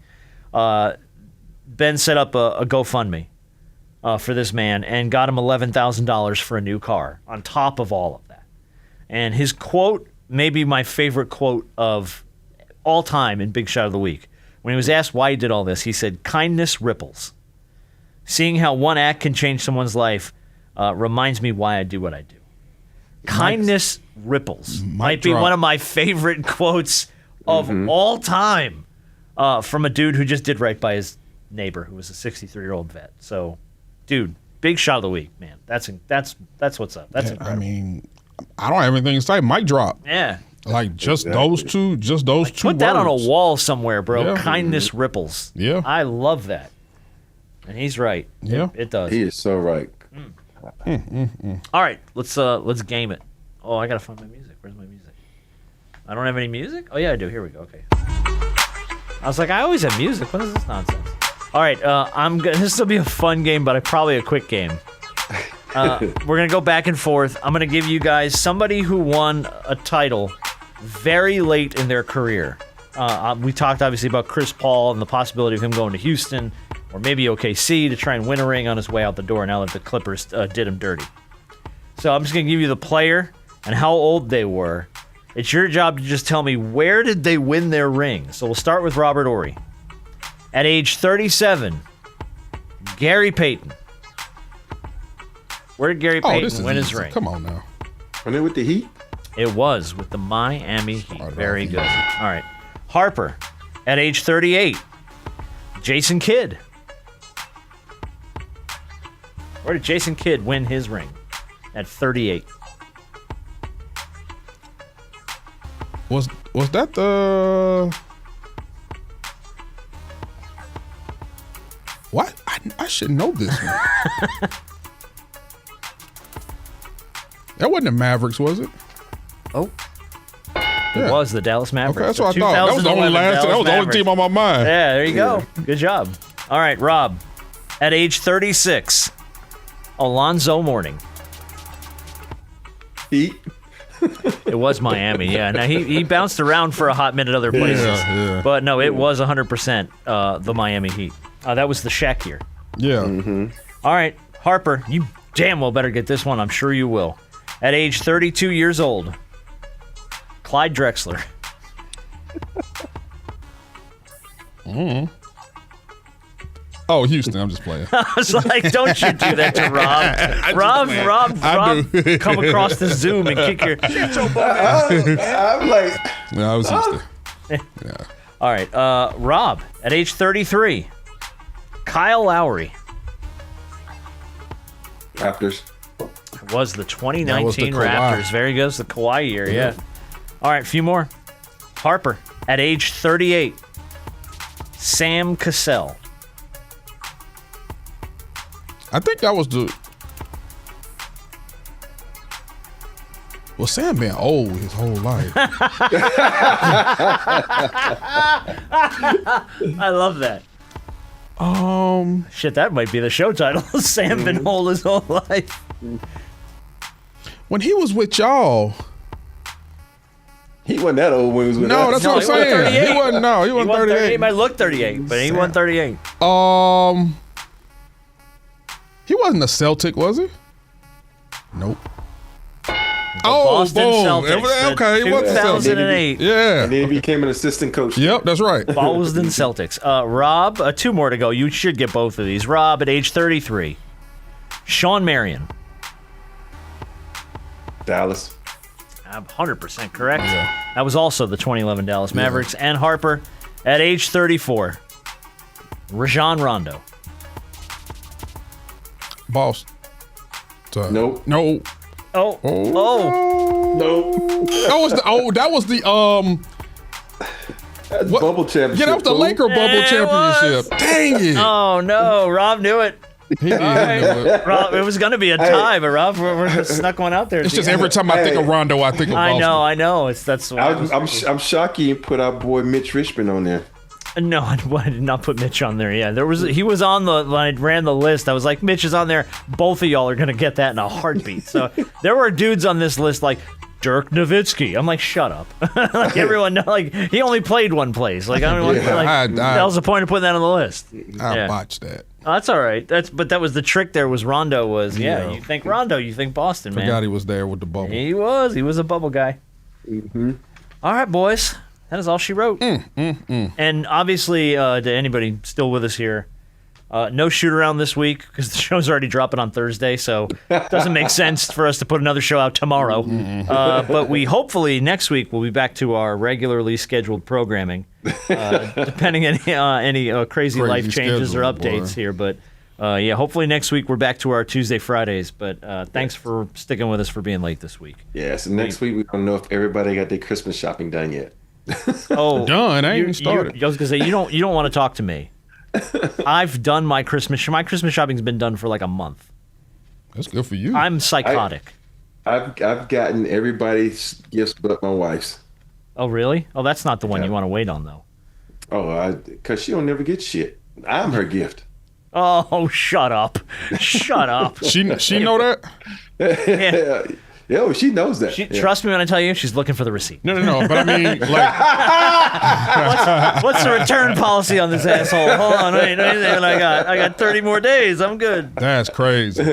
Ben set up a GoFundMe for this man and got him $11,000 for a new car on top of all of that. And his quote may be my favorite quote of all time in Big Shot of the Week. When he was asked why he did all this, he said, "Kindness ripples. Seeing how one act can change someone's life reminds me why I do what I do." Kindness ripples might be one of my favorite quotes of all time from a dude who just did right by his neighbor, who was a 63-year-old vet. So, dude, big shot of the week, man. That's what's up. That's incredible. I mean, I don't have anything to say. Mic drop. Yeah. Like just those two words. Put that on a wall somewhere, bro. Yeah. Kindness ripples. Yeah. I love that. And he's right. Yeah. It does. He is so right. All right, let's game it. Oh, I gotta find my music. Where's my music? I don't have any music? Oh yeah, I do. Here we go. Okay. I was like, I always have music. What is this nonsense? All right, this will be a fun game, but probably a quick game. We're gonna go back and forth. I'm gonna give you guys somebody who won a title very late in their career. We talked obviously about Chris Paul and the possibility of him going to Houston or maybe OKC to try and win a ring on his way out the door now that the Clippers did him dirty. So I'm just gonna give you the player and how old they were. It's your job to just tell me where did they win their ring. So we'll start with Robert Horry. At age 37, Gary Payton. Where did Gary Payton win his easy. ring? Come on now. When they with the Heat? It was with the Miami Heat. Started Very off good. easy. All right. Harper, at age 38. Jason Kidd. Where did Jason Kidd win his ring? At 38. Was that the what? I should know this one. That wasn't the Mavericks, was it? Oh. Yeah. It was the Dallas Mavericks. Okay, that's what I The thought. That was the only 2011 that was the only Dallas team on my mind. Yeah, there you go. Good job. All right, Rob. At age 36, Alonzo Mourning. Heat? It was Miami, yeah. Now, he bounced around for a hot minute other places. Yeah. But no, it was 100% the Miami Heat. That was the Shaq year. Yeah. All right, Harper, you damn well better get this one. I'm sure you will. At age 32 years old, Clyde Drexler. Oh, Houston. I'm just playing. I was like, don't you do that to Rob. Rob, come across the Zoom and kick your... I'm like, No, I was Houston. Yeah. All right, Rob, at age 33, Kyle Lowry. Raptors. Was the 2019 was the Kawhi. Raptors. Very good. It's the Kawhi year, yeah. All right, a few more. Harper, at age 38, Sam Cassell. I think that was the. Well, Sam been old his whole life. I love that. Shit, that might be the show title. Sam been old his whole life. When he was with y'all. He wasn't that old when he was with No, us. that's No, what I'm he won saying. 38. He wasn't. No, he He wasn't won 38. He 38. might look 38, but he won 38. He wasn't a Celtic, was he? Nope. Boston boom. Celtics. Okay, he was a Celtic. 2008. Yeah. And then he became an assistant coach. Yep, that's right. Boston Celtics. Rob, two more to go. You should get both of these. Rob, at age 33, Sean Marion. Dallas. 100% correct. That was also the 2011 Dallas Mavericks. And Harper, at age 34, Rajon Rondo. Boss. Nope. No. Oh. Nope. That was the That's What? bubble championship. Yeah, that was the fool. Laker bubble It championship. was. Dang it. Oh, no. Rob knew it. He did. Rob, it was going to be a tie, but Rob we're snuck one out there. It's just every time I think of Rondo, I think of Boston. I know. That's why. I'm shocked you put our boy Mitch Richmond on there. No, I did not put Mitch on there. Yeah, he was on the when I ran the list. I was like, Mitch is on there. Both of y'all are gonna get that in a heartbeat. So there were dudes on this list like Dirk Nowitzki. I'm like, shut up. Like everyone, like he only played one place. Like I don't know. Yeah, that was the point of putting that on the list. I botched that. Oh, that's all right. But that was the trick. There was Rondo was You think Rondo, you think Boston, man. Forgot he was there with the bubble. He was a bubble guy. Mm-hmm. All right, boys. That is all she wrote. And obviously, to anybody still with us here, no shoot around this week because the show's already dropping on Thursday, so it doesn't make sense for us to put another show out tomorrow. But we hopefully next week we'll be back to our regularly scheduled programming, depending on any crazy life changes or updates here. But yeah, hopefully next week we're back to our Tuesday, Fridays. But thanks for sticking with us for being late this week. Yeah, so next week we don't know if everybody got their Christmas shopping done yet. Oh, Done. I ain't even started. I was gonna say you don't want to talk to me. I've done my Christmas. My Christmas shopping's been done for like a month. That's good for you. I'm psychotic. I've gotten everybody's gifts but my wife's. Oh, really? Oh, that's not the one you want to wait on, though. Oh, because she don't never get shit. I'm her gift. Oh, shut up. Shut up. She know that? Yeah. Yeah, she knows that. Trust me when I tell you, she's looking for the receipt. No. But I mean, like, What's the return policy on this asshole? Hold on, wait. I got 30 more days. I'm good. that's crazy.